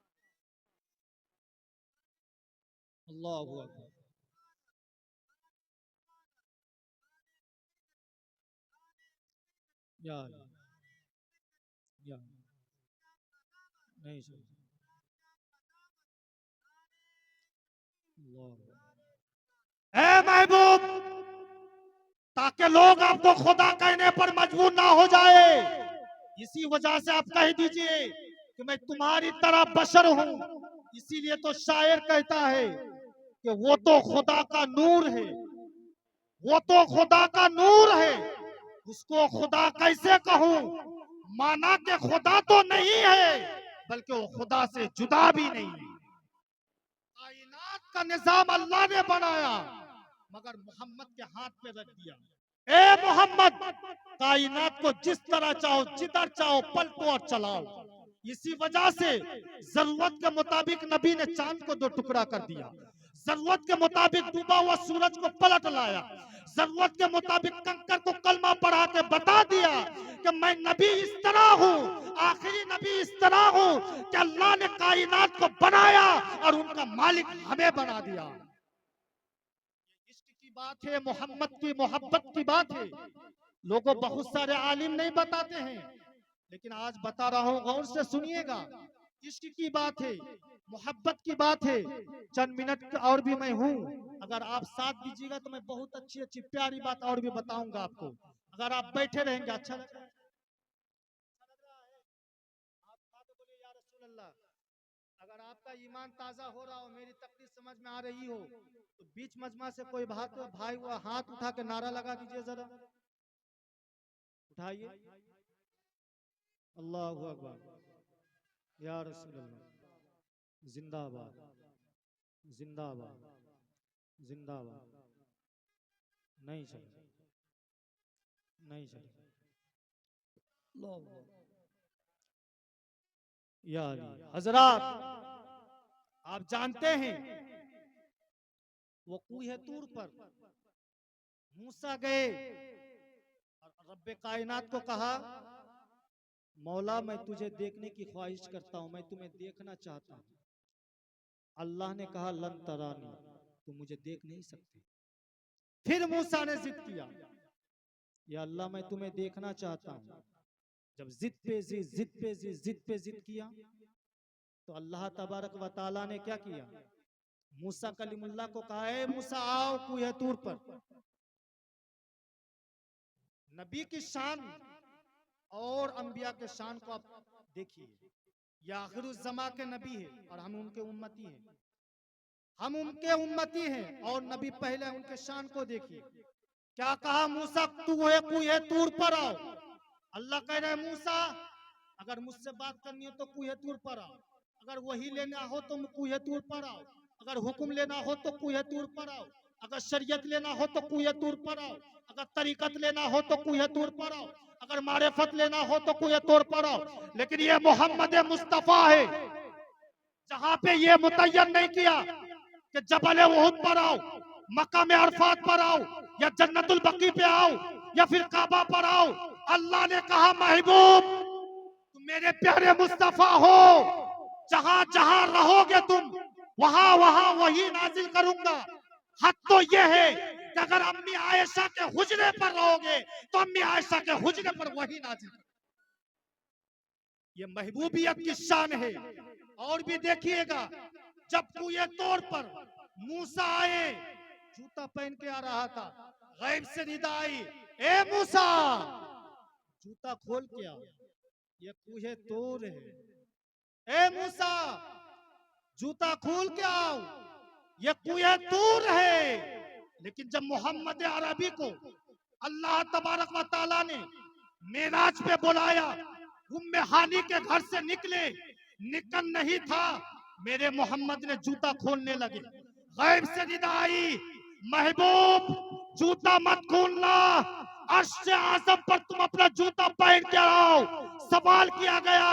अल्लाहू अकबर। या नहीं सर, ए महबूब, ताकि लोग आपको खुदा कहने पर मजबूर ना हो जाए, इसी वजह से आप कह दीजिए कि मैं तुम्हारी तरह बशर हूं। इसीलिए तो शायर कहता है कि वो तो खुदा का नूर है, वो तो खुदा का नूर है, उसको खुदा कैसे कहूं? माना कि खुदा तो नहीं है, बल्कि वो खुदा से जुदा भी नहीं है। कायनात का निजाम अल्लाह ने बनाया, मगर मोहम्मद के हाथ पे रख दिया। ए मोहम्मद, कायनात को जिस तरह चाहो, जिधर चाहो पलटो और चलाओ। इसी वजह से जरूरत के मुताबिक नबी ने चांद को दो टुकड़ा कर दिया, जरूरत के मुताबिक डूबा हुआ सूरज को पलट लाया, जरूरत के मुताबिक कंकर को कलमा पढ़ा के बता दिया कि मैं नबी इस तरह हूँ, आखिरी नबी इस तरह हूँ कि अल्लाह ने कायनात को बनाया और उनका मालिक हमें बना दिया। इश्क की बात है, मोहम्मद की मोहब्बत की बात है। लोगों बहुत सारे आलिम नहीं बताते हैं, लेकिन आज बता रहा हूं, गौर से सुनिएगा। इश्क की बात है, मोहब्बत की बात है। चंद मिनट और भी मैं हूं, अगर आप साथ दीजिएगा तो मैं बहुत अच्छी अच्छी प्यारी बात और भी बताऊंगा आपको। अगर आप बैठे रहेंगे अच्छा लग रहा है? आप बात बोलिए या रसूल अल्लाह। अगर आपका ईमान ताजा हो रहा हो, मेरी तकलीफ समझ में आ रही हो, तो बीच मजमा से कोई भाई वो हाथ उठा के नारा लगा दीजिए जरा, उठाइए। अल्लाहु अकबर या रसूल अल्लाह। जिंदाबाद जिंदाबाद जिंदाबाद। नहीं चले, नहीं चले। या अली हजरात, आप जानते हैं वो कूहे तूर पर मूसा गए और रब्बे कायनात को कहा, मौला मैं तुझे देखने की ख्वाहिश करता हूं, मैं तुम्हें देखना चाहता हूं। अल्लाह ने कहा लन तरानी, तुम मुझे देख नहीं सकते। फिर मूसा ने जिद किया, या अल्लाह मैं तुम्हें देखना चाहता हूं। जब जिद पे जिद किया, तो अल्लाह तबारक व तआला ने क्या किया, मूसा कलीमुल्लाह को कहा, ए मूसा आओ कूहे तूर पर। नबी की शान और अंबिया के शान को आप देखिए, ये आखिरुज़्ज़मा के नबी है और हम उनके उम्मती हैं, हम उनके उम्मती हैं और नबी पहले, उनके शान को देखिए। क्या कहा, मूसा कूहे तूर पर आओ। अल्लाह कह रहे मूसा, अगर मुझसे बात करनी हो तो कूहे तूर पर आओ, अगर वही लेना हो तो कूहे तूर पर आओ, अगर हुक्म लेना हो तो कूहे तूर पर आओ, अगर शरीयत लेना हो तो कूहे तूर पर आओ, अगर तरीकत लेना हो तो कूहे तूर पर आओ, अगर मारिफत लेना हो तो कूहे तूर पर आओ। लेकिन ये मोहम्मद मुस्तफा है, जहां पे ये मुतय्यन नहीं किया कि जबल उहुद पर आओ, मक्का में अरफात पर आओ, या जन्नतुल बकी पे आओ, या फिर काबा पर आओ। अल्लाह ने कहा महबूब तुम मेरे प्यारे मुस्तफा हो, जहां जहां रहोगे तुम वहां वहां वही नाजिल करूंगा। हक तो ये है कि अगर अम्मी आयशा के हुजरे पर रहोगे तो अम्मी आयशा के हुजरे पर वही नाजिल। ये महबूबियत की शान है। और भी देखिएगा, जब कुए तौर पर मूसा आए, जूता पहन के आ रहा था, गैब से निदा आई, ए मूसा जूता खोल के आओ, ये कुहे तोर है। ए मूसा जूता खोल के आओ, ये कुए तूर है। लेकिन जब मोहम्मद अरबी को अल्लाह तबारक व तआला ने मेराज पे बुलाया, उम्मे हानी के घर से निकले, निकल नहीं था, मेरे मोहम्मद ने जूता खोलने लगे। गैब से निदा आई, महबूब जूता मत खोलना, अर्श से आज़म पर तुम अपना जूता पहन के आओ। सवाल किया गया,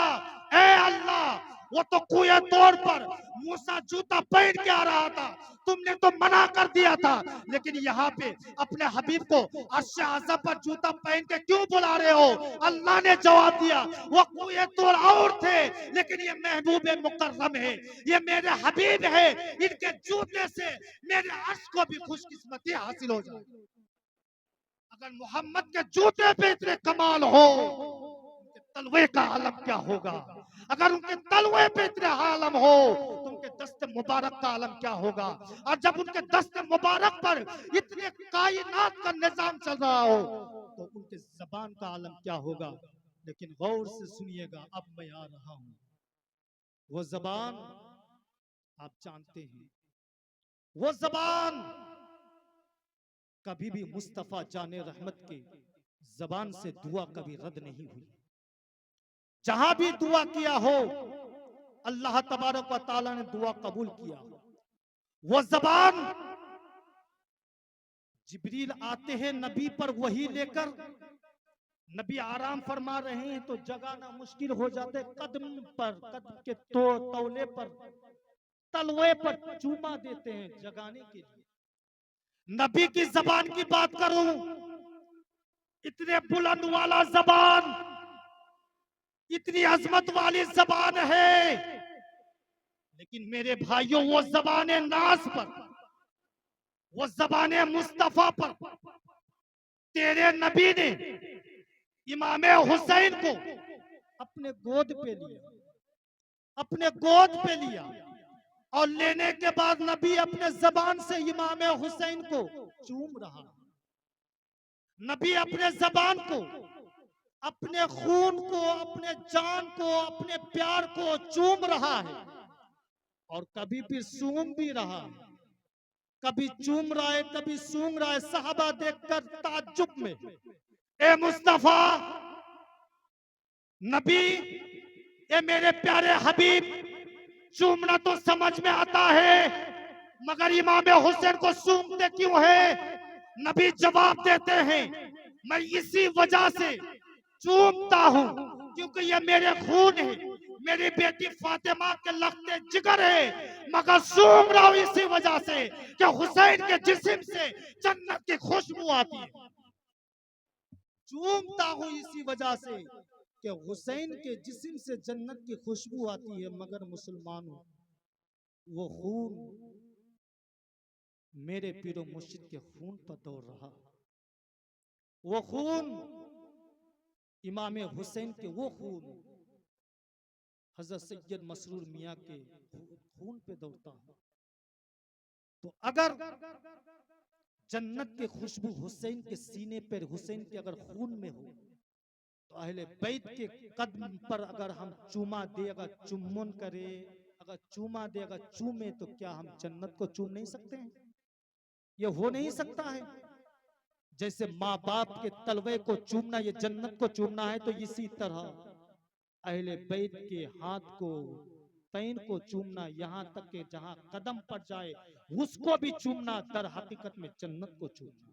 ए अल्लाह वो तो कुए तौर पर मूसा जूता पहन के आ रहा था, तुमने तो मना कर दिया था, लेकिन यहाँ पे अपने हबीब को अर्श आज़म पर जूता पहन के क्यों बुला रहे हो? अल्लाह ने जवाब दिया, वो कुए तौर और थे, लेकिन ये महबूब मुकर्रम है, ये मेरे हबीब है, इनके जूते से मेरे अर्श को भी खुशकिस्मती हासिल हो जाए। अगर मोहम्मद के जूते पे इतने कमाल हो, उनके तलवे का आलम क्या होगा? अगर उनके तलवे पे इतने आलम हो तो उनके दस्त मुबारक का आलम क्या होगा? और जब उनके दस्त मुबारक पर इतने कायनात का निजाम चल रहा हो तो उनके जबान का आलम क्या होगा? लेकिन गौर से सुनिएगा, अब मैं आ रहा हूं। वो जबान आप जानते हैं, वो जबान कभी भी मुस्तफा जाने रहमत के जबान से दुआ कभी रद्द नहीं हुई। जहां भी दुआ किया हो अल्लाह तबारक व तआला ने दुआ कबूल किया। वो जबान, जिब्रील आते हैं नबी पर वही लेकर, नबी आराम फरमा रहे हैं तो जगाना मुश्किल हो जाते, कदम पर, कदम के तौले पर, तलवे पर चूमा देते हैं जगाने के लिए। नबी की जबान की बात करूं, इतने बुलंद वाला जबान, इतनी अजमत वाली जबान है, लेकिन मेरे भाइयों वो जबाने नाज पर, वो जबाने मुस्तफा पर तेरे नबी ने इमाम हुसैन को अपने गोद पे लिया, अपने गोद पे लिया, और लेने के बाद नबी अपने जबान से इमाम हुसैन को चूम रहा। नबी अपने जबान को, अपने खून को, अपने जान को, अपने प्यार को चूम रहा है, और कभी भी सूंघ भी रहा है, कभी चूम रहा है, कभी सूंघ रहा है। सहाबा देखकर ताज्जुब में, ए मुस्तफा, नबी, ए मेरे प्यारे हबीब, चूमना तो समझ में आता है, मगर इमाम हुसैन को सूंघते क्यों है? नबी जवाब देते हैं, मैं इसी वजह से चूमता हूं क्योंकि ये मेरे खून है, मेरी बेटी फातिमा के लखते जिगर है, मगर सूंघ रहा हूं इसी वजह से कि हुसैन के जिस्म से जन्नत की खुशबू आती है। चूमता हूं इसी वजह से कि हुसैन के जिस्म से जन्नत की खुशबू आती है, मगर मुसलमानों, वो खून मेरे पीरो मुर्शिद के खून पर दौड़ रहा, वो खून इमाम हुसैन के, वो खून हजरत सैयद मसरूर मियाँ के खून पे दौड़ता है। तो अगर जन्नत की खुशबू हुसैन के सीने पर, हुसैन के अगर खून में हो, तो अहले बैत के कदम पर अगर हम चूमा दे, अगर चुम्बन करे, अगर चूमा दे, अगर चूमे, तो क्या हम जन्नत को चूम नहीं सकते हैं? ये हो नहीं सकता है। जैसे माँ बाप के तलवे को चूमना ये जन्नत को चूमना है, तो इसी तरह अहले बैत के हाथ को, पैन को चूमना, यहाँ तक के जहां कदम पड़ जाए उसको भी चूमना, दर हकीकत में जन्नत को चूमना।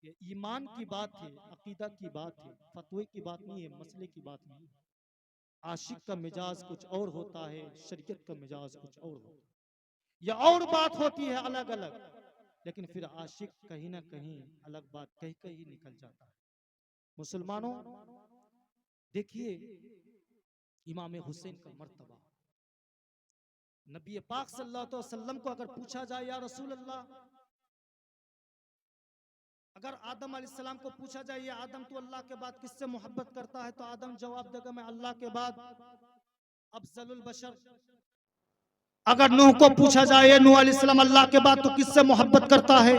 ये ईमान की बात है, अकीदा की बात है, फतवे की बात नहीं है, मसले की बात नहीं है। आशिक का मिजाज कुछ और होता है, शरीयत का मिजाज कुछ और होता है, यह और बात होती है अलग अलग, लेकिन फिर आशिक कहीं ना कहीं अलग बात कहीं कहीं निकल जाता है। मुसलमानों, देखिए इमाम हुसैन का मर्तबा, नबी पाक सल्लल्लाहु अलैहि वसल्लम को अगर पूछा जाए, या रसूल अल्लाह, अगर आदम अलैहिस्सलाम को पूछा जाए, ये आदम तो अल्लाह के बाद किससे मोहब्बत करता है, तो आदम जवाब देगा, मैं अल्लाह के बाद अफजलुल बशर। अगर नूह को पूछा जाए, नूह अलैहिस्सलाम अल्लाह के बाद तो किससे मोहब्बत करता है,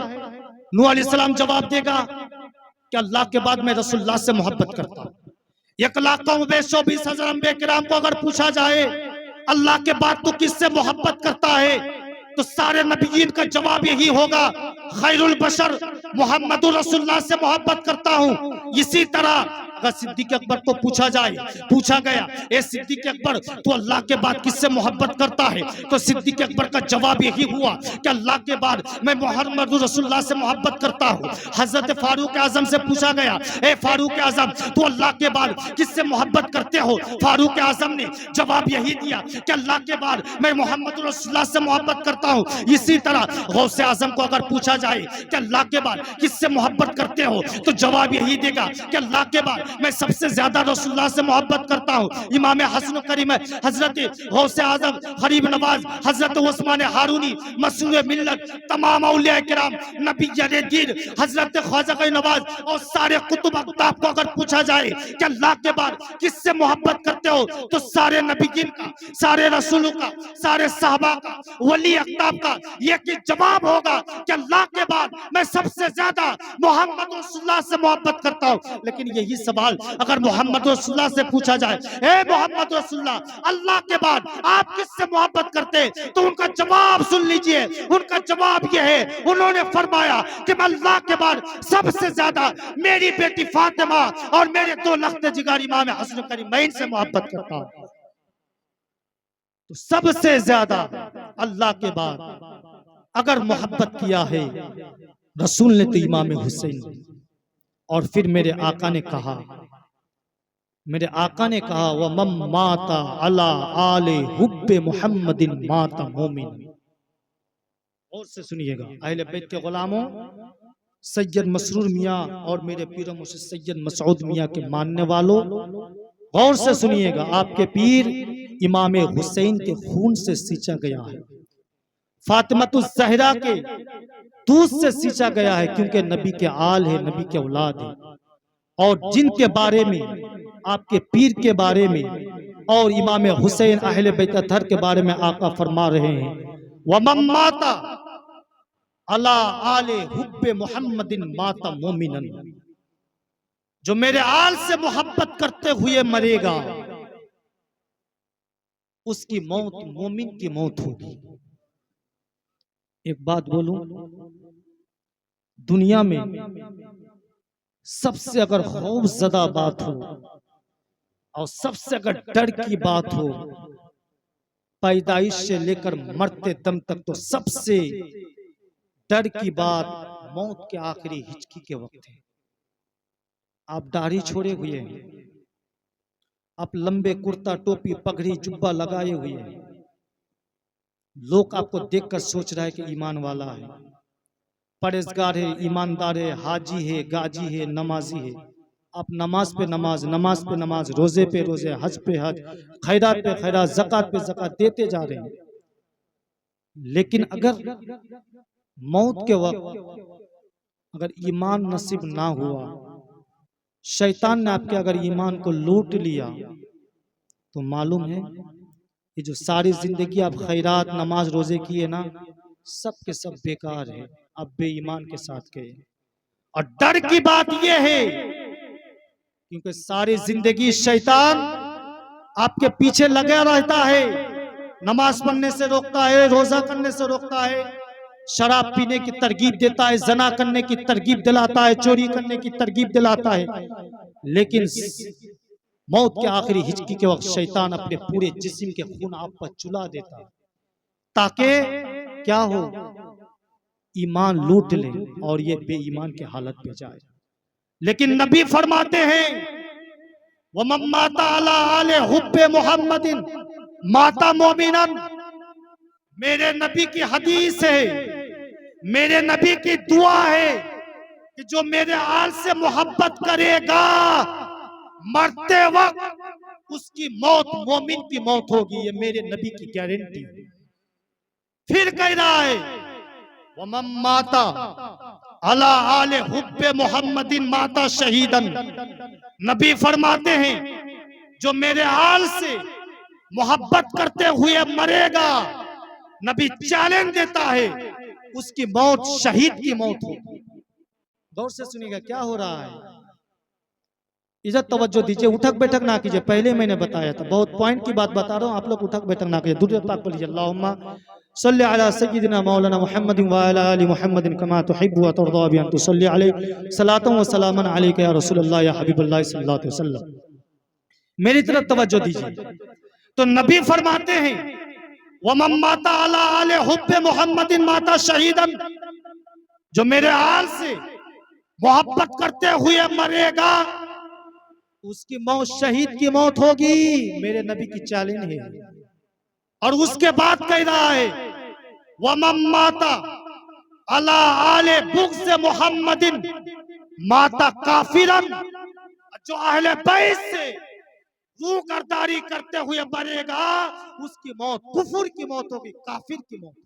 नूह अलैहिस्सलाम जवाब देगा कि अल्लाह के बाद मैं रसूलुल्लाह से मोहब्बत करता हूं। 1,20,000 अंबिया किराम को अगर पूछा जाए अल्लाह के बाद तो किससे मोहब्बत करता है, तो सारे नबीयीन का जवाब यही होगा, खैरुल बशर मोहम्मदुर रसूलुल्लाह से मोहब्बत करता हूं। इसी तरह अगर सिद्दीक अकबर को पूछा गया, ए सिद्दीक अकबर तो अल्लाह के बाद किससे मोहब्बत करता है, तो सिद्दीक अकबर का जवाब यही हुआ कि अल्लाह के बाद मैं मोहम्मद रसूलुल्लाह से मोहब्बत करता हूँ। हजरत फारूक आजम से पूछा गया, ए फारूक आजम तो अल्लाह के बाद किससे मोहब्बत करते हो, फारूक आजम ने जवाब यही दिया कि अल्लाह के बाद मैं मोहम्मद रसूलुल्लाह से मोहब्बत करता हूँ। इसी तरह गौसे आजम को अगर पूछा जाए कि अल्लाह के बाद किससे मोहब्बत करते हो, तो जवाब यही देगा कि अल्लाह के बाद मैं सबसे ज्यादा रसूलुल्लाह से मोहब्बत करता हूँ। इमाम हसन करीम हजरत गौसे आजम, गरीब नवाज हजरत उस्मान हारूनी, मसूर मिल्लत, तमाम औलिया किराम, नबी दीन हजरत ख्वाजा नवाज और सारे कुतुब अक़ताब को अगर पूछा जाए कि अल्लाह के बाद किससे मोहब्बत करते हो, तो सारे नबीयीन का, सारे रसूलों का, सारे साहबा का, वली अक़ताब का एक ही जवाब होगा कि अल्लाह के बाद मैं सबसे ज्यादा मोहम्मद रसूलुल्लाह से मोहब्बत करता हूँ। लेकिन यही सवाल अगर मोहम्मद रसूलुल्लाह से पूछा जाए, ए मोहम्मद रसूलुल्लाह अल्लाह के बाद आप किससे मोहब्बत करते, तो उनका जवाब सुन लीजिए। उनका जवाब यह है, उन्होंने फरमाया कि मैं अल्लाह के बाद सबसे ज्यादा मेरी बेटी फातिमा और मेरे दो लख्त जिगर इमाम हसन करीमैन से मोहब्बत करता हूं। तो सबसे ज्यादा अल्लाह के बाद अगर मोहब्बत किया है रसूल ने, तो इमाम हुसैन। और फिर मेरे आका ने कहा, व मम माता अला आले हुब्बे मुहम्मदिन माता मोमिन। और से सुनिएगा अहले बैत के गुलामों, सैयद मसरूर मियाँ और मेरे पीर मुर्शिद सैयद मसऊद मियाँ के मानने वालों, गौर से सुनिएगा। आपके पीर इमाम हुसैन के खून से सींचा गया है, फातिमतुज ज़हरा के दूध से सींचा गया है, क्योंकि नबी के आल है, नबी के औलाद है। और जिनके बारे में, आपके पीर के बारे में और इमाम हुसैन अहले बैत अतहर के बारे में आका फरमा रहे हैं, वमम माता अला आले हुब्बे मुहम्मदिन माता मोमिनन, जो मेरे आल से मोहब्बत करते हुए मरेगा उसकी मौत मोमिन की मौत होगी। एक बात बोलूं, दुनिया में सबसे अगर खौफजदा बात हो और सबसे अगर डर की बात हो, पैदाइश से लेकर मरते दम तक, तो सबसे डर की बात मौत के आखिरी हिचकी के वक्त है। आप दाढ़ी छोड़े हुए हैं, आप लंबे कुर्ता टोपी पगड़ी जुब्बा लगाए हुए हैं, लोग आपको देखकर सोच रहा है कि ईमान वाला है, परहेजगार है, ईमानदार है, हाजी है, गाजी है, नमाजी है। आप नमाज पे नमाज, नमाज पे नमाज, रोजे पे रोजे, हज पे हज, खैरात पे खैरात, ज़कात पे ज़कात देते जा रहे हैं। लेकिन अगर मौत के वक्त अगर ईमान नसीब ना हुआ, शैतान ने आपके अगर ईमान को लूट लिया, तो मालूम है कि जो सारी जिंदगी आप खैरात नमाज रोजे किए ना, सब के सब बेकार है, आप बेईमान के साथ गए। और डर की बात यह है, क्योंकि सारी जिंदगी शैतान आपके पीछे लगा रहता है, नमाज पढ़ने से रोकता है, रोजा करने से रोकता है, शराब पीने की तरगीब देता है, जना करने की तरगीब दिलाता है, चोरी करने की तरगीब दिलाता है। लेकिन मौत के आखिरी हिचकी के वक्त शैतान अपने पूरे जिस्म के खून आप पर चुला देता है, ताकि क्या हो, ईमान लूट ले और ये बेईमान की हालत पे जाए। लेकिन नबी फरमाते हैं, वमम माता अला आले हुब्बे मुहम्मदिन माता मोमिनन, मेरे नबी की हदीस है, मेरे नबी की दुआ है कि जो मेरे आल से मोहब्बत करेगा, मरते वक्त उसकी मौत मोमिन की मौत होगी। ये मेरे नबी की गारंटी है। फिर कह रहा है, वमम माता अला आले हुब्बे मुहम्मदिन माता शहीदन, नबी फरमाते हैं जो मेरे आल से मोहब्बत करते हुए मरेगा, नबी चैलेंज देता है, उसकी मौत शहीद की मौत होगी। गौर से सुनिएगा क्या हो रहा है, इज्जत तवज्जो दीजिए, उठक बैठक ना कीजिए। पहले मैंने बताया था, बहुत पॉइंट की बात बता रहा हूँ, आप लोग उठक बैठक ना कीजिए। दुरूद पाक पढ़िए, अल्लाहुम्मा सल्ली अला सय्यिदिना मौलाना मुहम्मदिन व अला आलि मुहम्मदिन कमा तुहिब्बु व तर्दा बि अन तुसल्ली अलैहि सलातन व सलामन अलैका या रसूलल्लाह या हबीबल्लाह सल्लल्लाहु अलैहि वसल्लम। मेरी तरफ तवज्जो दीजिए। तो नबी फरमाते हैं, वमम माता अला आले हुब्बे मुहम्मदिन माता शहीदन, जो मेरे आल से मोहब्बत करते हुए मरेगा, उसकी मौत शहीद की मौत होगी। मेरे नबी की चैलेंज है। और उसके बाद कह रहा है, वमम माता अला आले बुग़्ज़ मुहम्मदिन माता काफिरन, जो अहले बैत से रूह गर्दारी करते हुए मरेगा, उसकी मौत कुफर की मौत होगी, काफिर की मौत।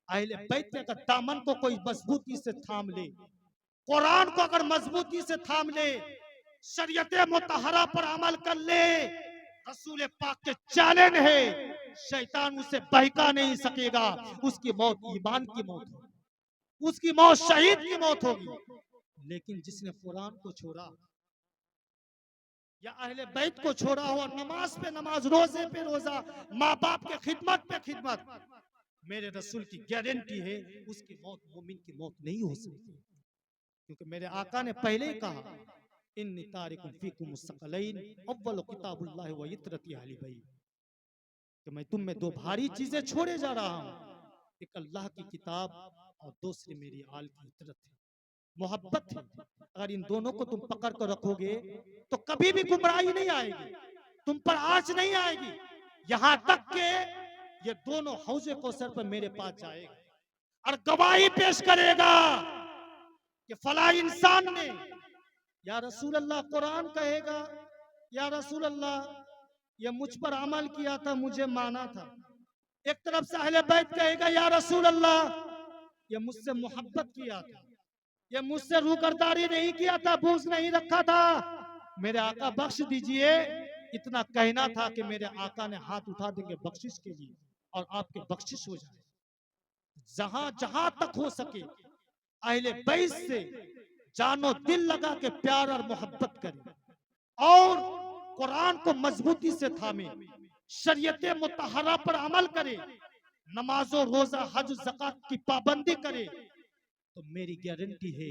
अहले बैत के दामन को कोई मजबूती से थाम ले, कुरान को अगर मजबूती से थाम ले, शरीयत मुतहरा पर अमल कर ले, रसूल पाक के चैलेंज है, शैतान उसे बहका नहीं सकेगा। उसकी मौत ईमान की मौत होगी, उसकी मौत शहीद की मौत होगी। लेकिन जिसने कुरान को छोड़ा या अहले बैत को छोड़ा हो, नमाज पे नमाज, रोजे पे रोजा, माँ बाप के खिदमत पे खिदमत, मेरे रसूल की गारंटी है उसकी मौत मोमिन की मौत नहीं हो सकती। क्योंकि मेरे आका ने पहले ही कहा, इन्नी तारिकुम फीकुम मुस्तक़लैन अव्वलु किताबुल्लाह व इत्रती अहली बैत, कि मैं तुम में दो भारी चीजें छोड़े जा रहा हूं, एक अल्लाह की किताब और दूसरी मेरी आल की इतरत है, मोहब्बत है। अगर इन दोनों को तुम पकड़ कर रखोगे तो कभी भी गुमराही नहीं आएगी, तुम पर आँच नहीं आएगी, यहां तक के ये दोनों हौजे कौसर पर मेरे पास जाएगा। और गवाही पेश करेगा कि फला इंसान ने, या रसूल अल्लाह, कुरान कहेगा या रसूल अल्लाह ये मुझ पर अमल किया था, मुझे माना था। एक तरफ से अहले बैत कहेगा या रसूल अल्लाह ये मुझसे मोहब्बत किया था, ये मुझसे रूकरदारी नहीं किया था, बूझ नहीं रखा था, मेरे आका बख्श दीजिए। इतना कहना था कि मेरे आका ने हाथ उठा देंगे बख्शिश के लिए और आपके बख्शिश हो जाए। जहां जहां तक हो सके अहले बैत से जानो दिल लगा के प्यार और मोहब्बत करें और कुरान को मजबूती से थामे, शरीयत मुतहरा पर अमल करे, नमाजो रोजा हज ज़कात की पाबंदी करे, तो मेरी गारंटी है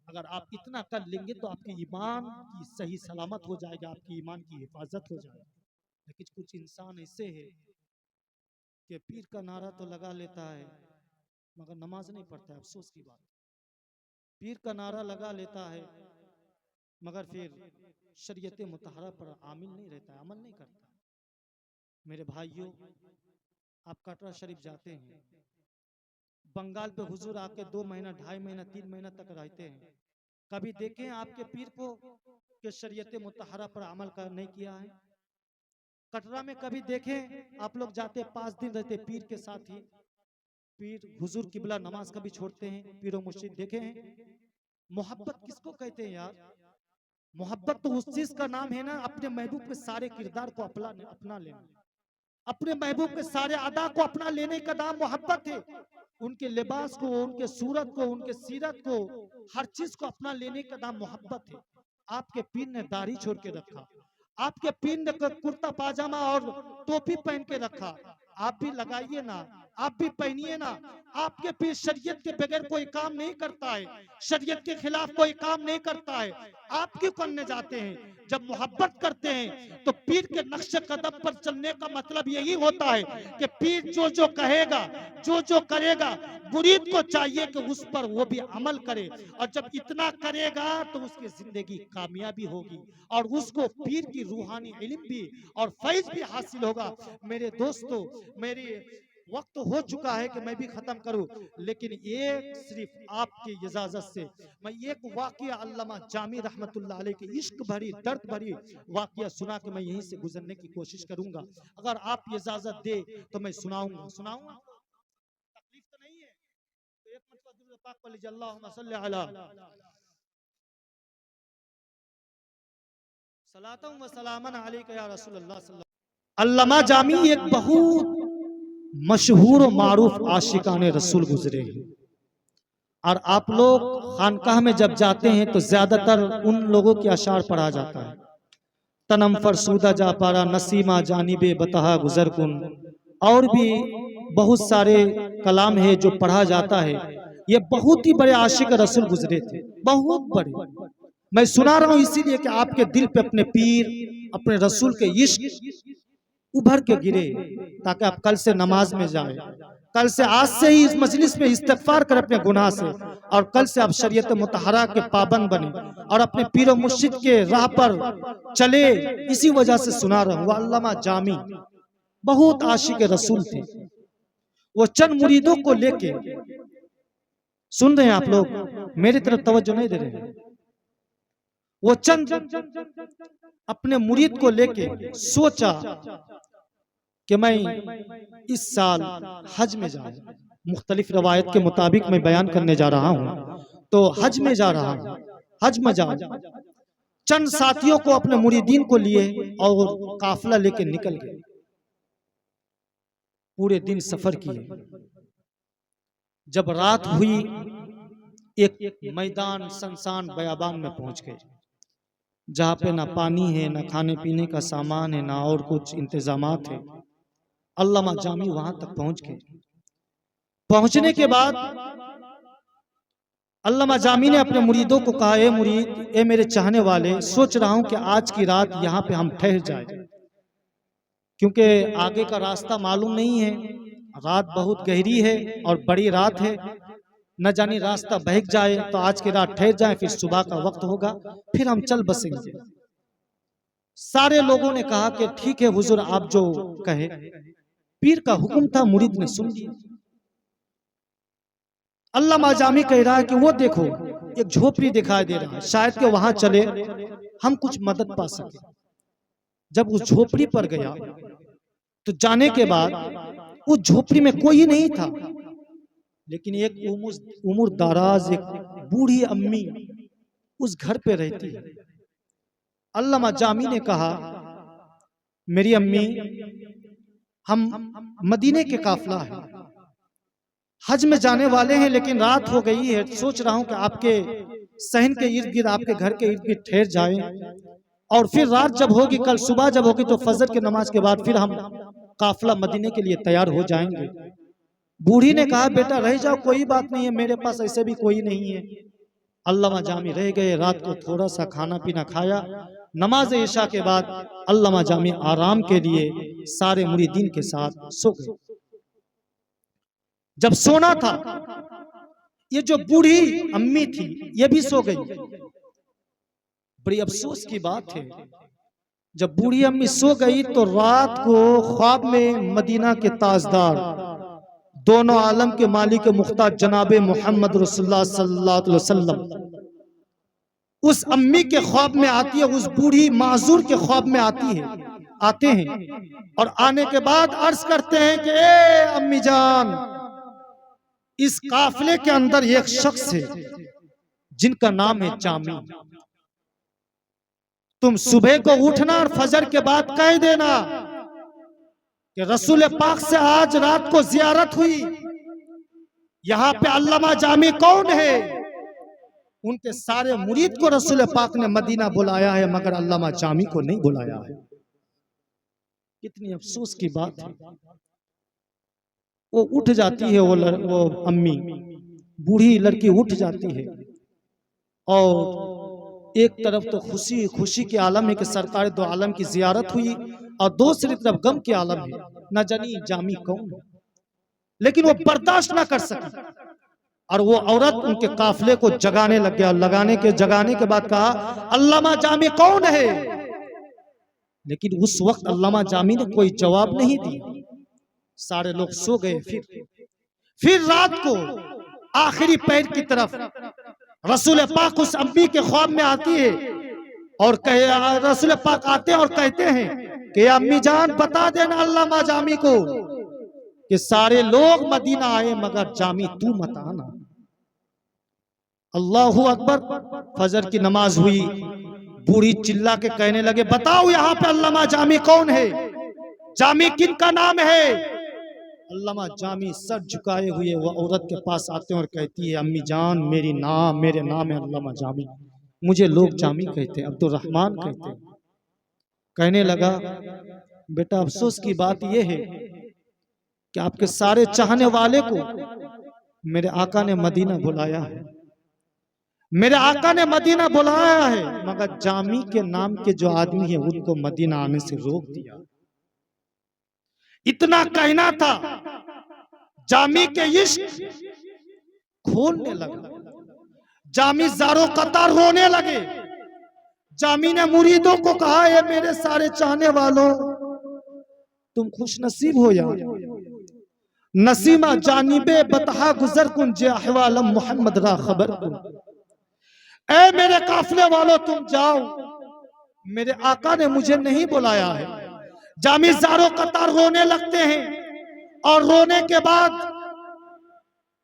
अगर आप इतना कर लेंगे तो आपके ईमान की सही सलामत हो जाएगा, आपकी ईमान की हिफाजत हो जाएगी। लेकिन कुछ इंसान ऐसे है कि पीर का नारा तो लगा लेता है मगर नमाज नहीं पढ़ता है। अफसोस की बात, पीर का नारा लगा लेता है मगर फिर शरीयत मुतहरा पर आमिल नहीं रहता है, अमल नहीं करता। मेरे भाइयों, आप कटरा शरीफ जाते हैं, बंगाल पे हुजूर आके 2 महीना 2.5 महीना 3 महीना तक रहते हैं, कभी देखें आपके पीर को कि शरीयत मुतहरा पर अमल कर नहीं किया है? कटरा में कभी देखें आप लोग जाते 5 दिन रहते पीर के साथ ही, पीर हुजूर किबला नमाज कभी छोड़ते हैं? पीरो मुर्शिद देखे हैं? मोहब्बत किसको कहते हैं यार? मोहब्बत तो उस चीज का नाम है ना, अपने महबूब के सारे किरदार को अपना लेना, अपने महबूब के सारे अदा को अपना लेने का नाम मोहब्बत है। उनके लिबास को, उनके सूरत को, उनके सीरत को, हर चीज को अपना लेने का नाम मोहब्बत है। आपके पीर ने दाढ़ी छोड़ के रखा, आपके पीर ने कुर्ता पाजामा और टोपी पहन के रखा, आप भी लगाइए ना, आप भी पहनिए ना। आपके पीर शरीयत के बगैर कोई काम नहीं करता है, शरीयत के खिलाफ कोई काम नहीं करता है। आप क्यों करने जाते हैं? जब मोहब्बत करते हैं तो पीर के नक्शे कदम पर चलने का मतलब यही होता है कि पीर जो जो कहेगा, जो जो करेगा, मुरीद को चाहिए कि उस पर वो भी अमल करे, और जब इतना करेगा तो उसकी जिंदगी कामयाबी होगी और उसको पीर की रूहानी इल्म भी और फैज भी हासिल होगा। मेरे दोस्तों, मेरी वक्त हो चुका है कि मैं भी खत्म करूं, लेकिन एक सिर्फ आपकी इजाजत से मैं एक वाकया अल्लामा जामी रहमतुल्लाह अलैह की इश्क भरी, दर्द भरी वाकया सुना के मैं यहीं से गुजरने की कोशिश करूंगा। अगर आप इजाजत दे तो मैं सुनाऊंगा। तकलीफ तो नहीं है तो एक मरतबा दुरूद पाक पढ़ लीजिए, अल्लाहुम्मा सल्ली अला सलातम व सलामन अलैका या रसूलल्लाह सल्लल्लाहु। अल्लामा जामी एक बहुत मशहूर और मारूफ आशिकाने रसूल गुजरे हैं, और आप लोग खानकाह में जब जाते हैं तो ज्यादातर उन लोगों के अशार पढ़ा जाता है। तनम फरसूदा जा पारा नसीमा जानिबे बतहा गुजर कुन, और भी बहुत सारे कलाम है जो पढ़ा जाता है। ये बहुत ही बड़े आशिक रसूल गुजरे थे, बहुत बड़े। मैं सुना रहा हूं इसीलिए कि आपके दिल पे अपने पीर, अपने रसूल के इश्क उभर के गिरे, ताकि आप कल से नमाज में जाए, कल से आज से ही इस मजलिस में इस्तिगफार करें अपने गुनाह से, और कल से आप शरीयत मुतहरा के पाबंद बने और अपने पीर मुर्शिद के राह पर चले। इसी वजह से सुना रहा हूँ। अल्लामा जामी बहुत आशिक रसूल थे। वो चंद मुरीदों को लेके, सुन रहे हैं आप लोग, मेरी तरफ तवज्जो नहीं दे रहे हैं, वो चंद अपने मुरीद को लेके सोचा कि मैं इस साल हज में जाऊं। मुख्तलिफ रवायत के मुताबिक मैं बयान करने जा रहा हूं, तो हज में जा रहा हूं, हज में जाऊं। चंद साथियों को, अपने मुरीदीन को लिए और काफिला लेके निकल गए। पूरे दिन सफर किए। जब रात हुई, एक मैदान सनसान बयाबान में पहुंच गए, जहां पे ना पानी है, ना खाने पीने का सामान है, ना और कुछ इंतजामात है। अल्लामा जामी वहां तक पहुंच गए। पहुंचने के बाद अल्लामा जामी ने अपने मुरीदों को कहा, ए मुरीद, ए मेरे चाहने वाले, सोच रहा हूं कि आज की रात यहाँ पे हम ठहर जाए, क्योंकि आगे का रास्ता मालूम नहीं है, रात बहुत गहरी है और बड़ी रात है, न जाने रास्ता बहक जाए, तो आज की रात ठहर जाए, फिर सुबह का वक्त होगा, फिर हम चल बसेंगे। सारे लोगों ने कहा कि ठीक है हुजूर, आप जो कहे। पीर का हुक्म था, मुरीद ने सुन लिया। अल्लामा जामी कह रहा है कि वो देखो एक झोपड़ी दिखाई दे रहा है, शायद कि वहां चले हम कुछ मदद पा सके। जब उस झोपड़ी पर गया तो जाने के बाद उस झोपड़ी में कोई नहीं था, लेकिन एक उम्र दराज एक बूढ़ी अम्मी उस घर पे रहती है। अल्लामा जामी ने कहा, मेरी अम्मी, हम मदीने के काफिला है, हज में जाने वाले हैं, लेकिन रात हो गई है, सोच रहा हूं कि आपके सहन के इर्द गिर्द, आपके घर के इर्द गिर्द ठहर जाएं, और फिर रात जब होगी, कल सुबह जब होगी, तो फजर की नमाज के बाद फिर हम काफिला मदीने के लिए तैयार हो जाएंगे। बूढ़ी ने कहा, बेटा रह जाओ, कोई बात नहीं है, मेरे पास ऐसे भी कोई नहीं है। अल्लामा जामी रह गए, रात को थोड़ा सा खाना पीना खाया, नमाज इशा के बाद अल्लामा जामी आराम के लिए सारे मुरीदीन के साथ सो गए। जब सोना था, ये जो बूढ़ी अम्मी थी ये भी सो गई। बड़ी अफसोस की बात है, जब बूढ़ी अम्मी सो गई तो रात को ख्वाब में मदीना के ताजदार, दोनों आलम के मालिक मुख्तार जनाबे मोहम्मद रसूलुल्लाह सल्लल्लाहु अलैहि वसल्लम उस अम्मी के ख्वाब में आती है, उस बूढ़ी माजूर के ख्वाब में आते हैं, और आने के बाद अर्ज करते हैं कि ए अम्मी जान, इस काफिले के अंदर एक शख्स है जिनका नाम है जामी। तुम सुबह को उठना और फजर के बाद कह देना कि रसूल पाक से आज रात को जियारत हुई, यहाँ पे अल्लामा जामी कौन है? उनके सारे मुरीद को रसूल पाक ने मदीना बुलाया है, मगर अल्लामा जामी को नहीं बुलाया है। कितनी अफसोस की बात है। वो उठ जाती है, वो अम्मी, बूढ़ी लड़की उठ जाती है, और एक तरफ तो खुशी खुशी के आलम है कि सरकार दो आलम की जियारत हुई, और दूसरी तरफ गम के आलम है, न जानी जामी कौन है। लेकिन वो बर्दाश्त ना कर सकी, और वो औरत उनके काफिले को जगाने लग गया, और जगाने के बाद कहा, अल्लामा जामी कौन है? लेकिन उस वक्त अल्लामा जामी ने कोई जवाब नहीं दिया। सारे लोग सो गए। फिर रात को आखिरी पैर की तरफ रसूल पाक उस अम्मी के ख्वाब में आती है, और रसूल पाक आते हैं और कहते हैं कि अम्मी जान, बता देना अल्लामा जामी को कि सारे लोग मदीना आए, मगर जामी तू मत आना। अल्लाहू अकबर। फजर की नमाज हुई, बूढ़ी चिल्ला के कहने लगे, बताओ यहाँ पे अल्लामा जामी कौन है? जामी किन का नाम है? अल्लामा जामी सर झुकाए हुए वो औरत के पास आते हैं और कहती है, अम्मी जान, मेरे नाम है अल्लामा जामी, मुझे लोग जामी कहते हैं, अब्दुल रहमान कहते हैं। कहने लगा, बेटा अफसोस की बात यह है कि आपके सारे चाहने वाले को मेरे आका ने मदीना बुलाया है, मेरे आका ने मदीना बुलाया है, मगर जामी के नाम के जो आदमी है उनको मदीना आने से रोक दिया। इतना कहना था, जामी के इश्क खोलने लगा, जामी ज़ारो कतार रोने लगे। जामी ने मुरीदों को कहा, ये मेरे सारे चाहने वालों, तुम खुश नसीब हो यार, नसीमा जानिबे बतहा गुजर कुन जे अहवालम मोहम्मद रा खबर कुन। ऐ मेरे काफिले वालों, तुम जाओ, मेरे आका ने मुझे नहीं बुलाया है। जामी ज़ारो कतार रोने लगते हैं, और रोने के बाद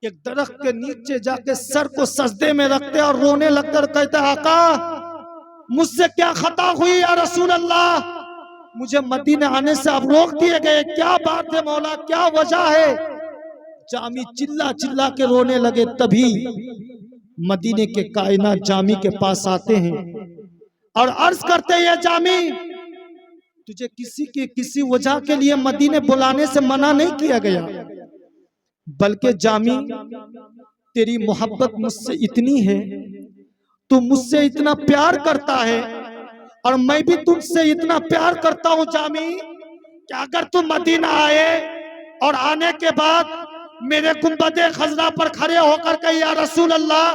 एक दरख्त के नीचे जाके सर को सजदे में रखते और रोने लगते और कहते, आका मुझसे क्या खता हुई या रसूल अल्लाह, मुझे मदीने आने से अब रोक दिए गए, क्या बात है मौला, क्या वजह है? जामी चिल्ला चिल्ला के रोने लगे। तभी मदीने के कायनात जामी के पास आते हैं और अर्ज करते हैं, जामी, तुझे किसी वजह के लिए मदीने बुलाने से मना नहीं किया गया, बल्कि जामी, तेरी मोहब्बत मुझसे इतनी है, तू मुझसे इतना प्यार करता है, और मैं भी तुमसे इतना प्यार करता हूं जामी, कि अगर तू मदीना आए और आने के बाद मेरे गुंबदे खजरा पर खड़े होकर के, या रसूल अल्लाह,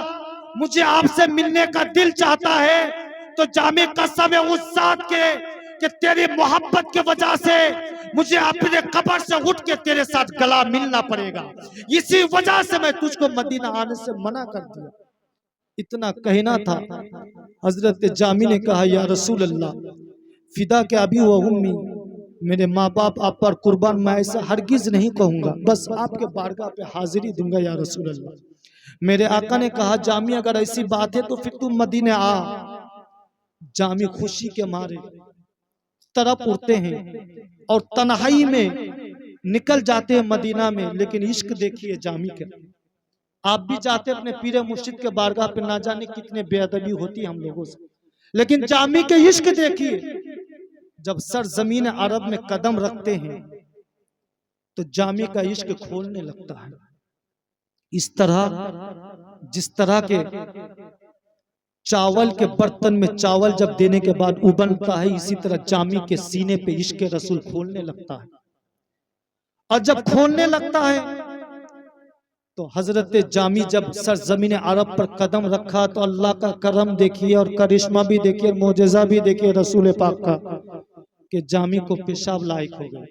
मुझे आपसे मिलने का दिल चाहता है, तो जामी कसम है उस साथ के कि तेरी मोहब्बत की वजह से मुझे अपने कब्र से उठ के तेरे साथ गला मिलना पड़ेगा, इसी वजह से मैं तुझको मदीना आने से मना कर दिया। इतना कहना था, हजरत जामी ने कहा, या रसूल अल्लाह, फिदा के अभी हुआ उम्मी, मेरे माँ बाप आप पर कुर्बान, मैं ऐसा हरगिज नहीं कहूंगा, बस आपके बारगाह पे हाजिरी दूंगा या रसूल अल्लाह। मेरे आका ने कहा, जामी अगर ऐसी बात है तो फिर तुम मदीने आ। जामी खुशी के मारे तरफ उड़ते हैं और तन्हाई में निकल जाते हैं मदीना में। लेकिन इश्क देखिए जामी के, आप भी जाते अपने पीर मुर्शिद के बारगाह पे, ना जाने कितने बेअदबी होती है हम लोगों से, लेकिन जामी के इश्क देखिए। जब सरजमीन अरब में कदम रखते हैं तो जामी का इश्क खोलने लगता है। इस तरह जिस तरह के चावल के बर्तन में चावल जब देने के बाद उबलता है, इसी तरह जामी के सीने पे इश्क रसूल खोलने लगता है। और जब खोलने लगता है तो हजरत जामी जब सरजमीन अरब पर कदम रखा तो अल्लाह का करम देखिए और करिश्मा भी देखिए, मोजेजा भी देखिए रसूल पाक का, कि जामी को पेशाब लायक हो गई।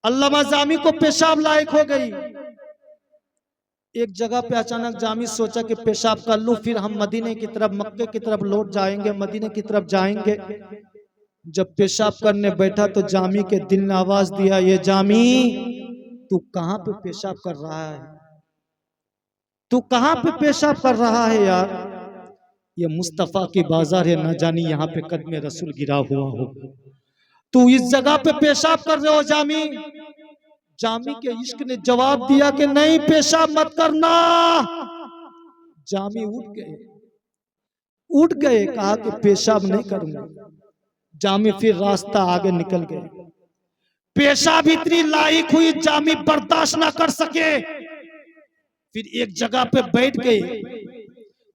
अल्लामा जामी को पेशाब लायक हो गई। एक जगह पे अचानक जामी सोचा कि पेशाब कर लूं, फिर हम मदीने की तरफ, मक्के की तरफ लौट जाएंगे, मदीने की तरफ जाएंगे। जब पेशाब करने बैठा तो जामी के दिल ने आवाज दिया, ये जामी, तू कहां पे पेशाब कर रहा है? तू कहां पे पेशाब कर रहा है यार? ये मुस्तफा की बाजार है, ना जानी यहाँ पे कदमे रसूल गिरा हुआ हो। तू इस जगह पे पेशाब कर रहे हो जामी? जामी के इश्क ने जवाब दिया कि नहीं, पेशाब मत करना। जामी उठ गए, कहा कि पेशाब नहीं करूंगा। जामी फिर रास्ता आगे निकल गए। पेशाब इतनी लायक हुई, जामी बर्दाश्त ना कर सके, फिर एक जगह पे बैठ गए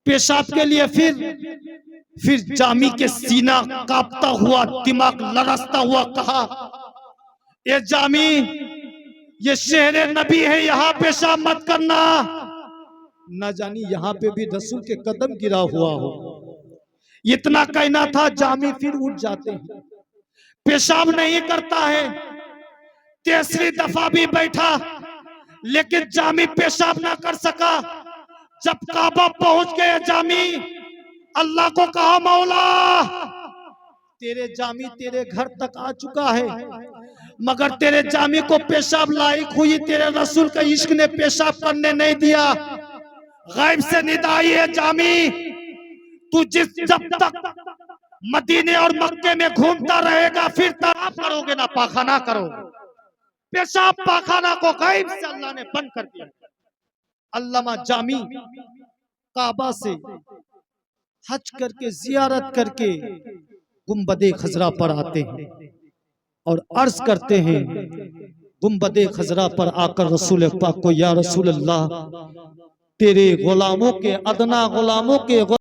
पेशाब के लिए। फिर जामी के सीना कांपता हुआ, दिमाग लरसता हुआ कहा, ये जामी, ये शेरे नबी है, यहाँ पेशाब मत करना। ना जानी यहाँ पे भी रसूल के कदम गिरा हुआ हो। इतना कहना था, जामी फिर उठ जाते हैं, पेशाब नहीं करता है। तीसरी दफा भी बैठा, लेकिन जामी पेशाब ना कर सका। जब काबा पहुंच गए जामी, अल्लाह को कहा, मौला, तेरे जामी तेरे घर तक आ चुका है, मगर तेरे जामी को पेशाब लायक हुई, तेरे रसूल का इश्क ने पेशाब करने नहीं दिया। गैब से निदा आई है, जामी, तू जब तक मदीने और मक्के में घूमता रहेगा, फिर आप करोगे ना पाखाना करो। पेशाब पाखाना को गैब से अल्लाह ने बंद कर दिया। अल्लामा जामी काबा से हज करके, जियारत करके गुंबदे खजरा पर आते हैं और अर्ज करते हैं, गुंबदे खजरा पर आकर रसूल पाक को, या रसूल अल्लाह, तेरे गुलामों के, अदना गुलामों के